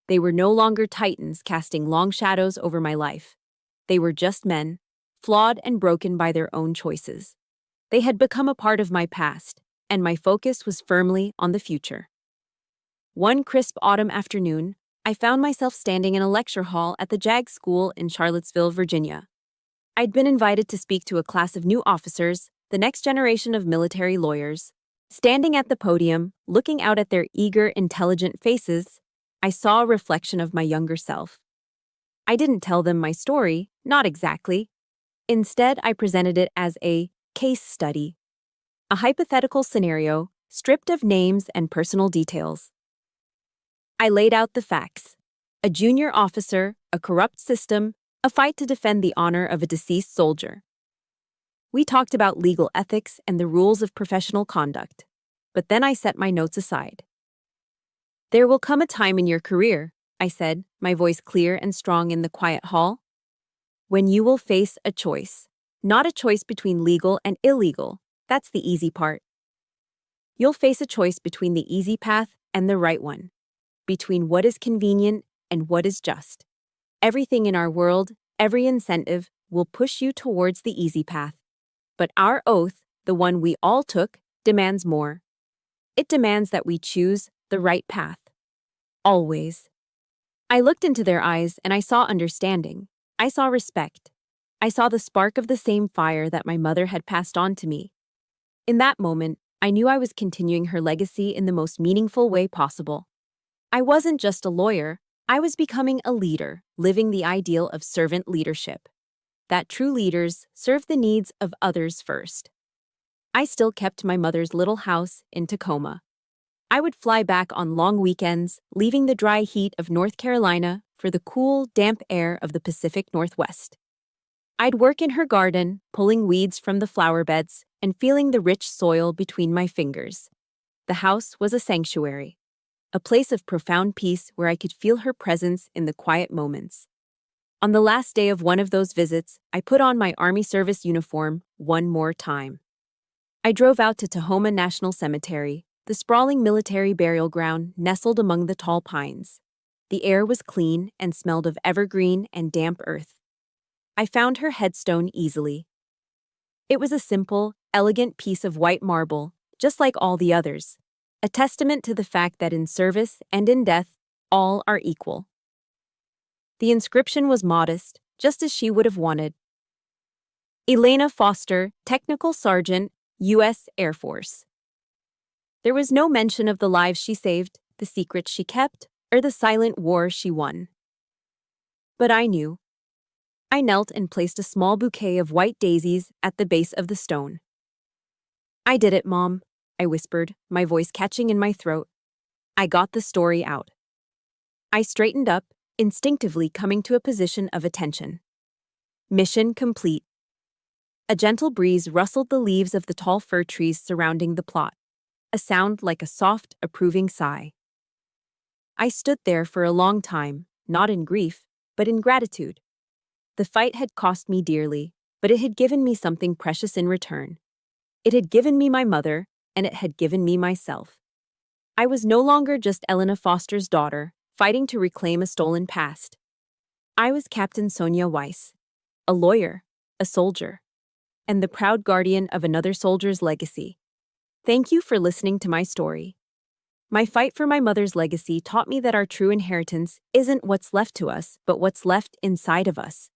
They were no longer titans casting long shadows over my life. They were just men, flawed and broken by their own choices. They had become a part of my past, and my focus was firmly on the future. One crisp autumn afternoon, I found myself standing in a lecture hall at the JAG School in Charlottesville, Virginia. I'd been invited to speak to a class of new officers, the next generation of military lawyers. Standing at the podium, looking out at their eager, intelligent faces, I saw a reflection of my younger self. I didn't tell them my story, not exactly. Instead, I presented it as a case study, a hypothetical scenario stripped of names and personal details. I laid out the facts: a junior officer, a corrupt system, a fight to defend the honor of a deceased soldier. We talked about legal ethics and the rules of professional conduct, but then I set my notes aside. There will come a time in your career, I said, my voice clear and strong in the quiet hall, when you will face a choice. Not a choice between legal and illegal. That's the easy part. You'll face a choice between the easy path and the right one, between what is convenient and what is just. Everything in our world, every incentive, will push you towards the easy path. But our oath, the one we all took, demands more. It demands that we choose the right path. Always. I looked into their eyes and I saw understanding. I saw respect. I saw the spark of the same fire that my mother had passed on to me. In that moment, I knew I was continuing her legacy in the most meaningful way possible. I wasn't just a lawyer, I was becoming a leader, living the ideal of servant leadership. That true leaders serve the needs of others first. I still kept my mother's little house in Tacoma. I would fly back on long weekends, leaving the dry heat of North Carolina for the cool, damp air of the Pacific Northwest. I'd work in her garden, pulling weeds from the flower beds and feeling the rich soil between my fingers. The house was a sanctuary, a place of profound peace where I could feel her presence in the quiet moments. On the last day of one of those visits, I put on my Army service uniform one more time. I drove out to Tacoma National Cemetery, the sprawling military burial ground nestled among the tall pines. The air was clean and smelled of evergreen and damp earth. I found her headstone easily. It was a simple, elegant piece of white marble, just like all the others, a testament to the fact that in service and in death, all are equal. The inscription was modest, just as she would have wanted. Elena Foster, Technical Sergeant, U.S. Air Force. There was no mention of the lives she saved, the secrets she kept, or the silent war she won. But I knew. I knelt and placed a small bouquet of white daisies at the base of the stone. "I did it, Mom," I whispered, my voice catching in my throat. I got the story out. I straightened up, instinctively coming to a position of attention. Mission complete. A gentle breeze rustled the leaves of the tall fir trees surrounding the plot, a sound like a soft, approving sigh. I stood there for a long time, not in grief, but in gratitude. The fight had cost me dearly, but it had given me something precious in return. It had given me my mother, and it had given me myself. I was no longer just Elena Foster's daughter, fighting to reclaim a stolen past. I was Captain Sonia Weiss, a lawyer, a soldier, and the proud guardian of another soldier's legacy. Thank you for listening to my story. My fight for my mother's legacy taught me that our true inheritance isn't what's left to us, but what's left inside of us.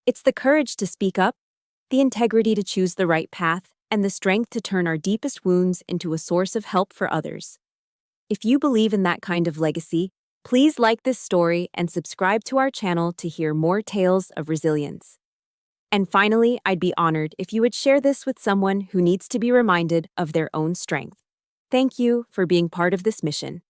It's the courage to speak up, the integrity to choose the right path, and the strength to turn our deepest wounds into a source of help for others. If you believe in that kind of legacy, please like this story and subscribe to our channel to hear more tales of resilience. And finally, I'd be honored if you would share this with someone who needs to be reminded of their own strength. Thank you for being part of this mission.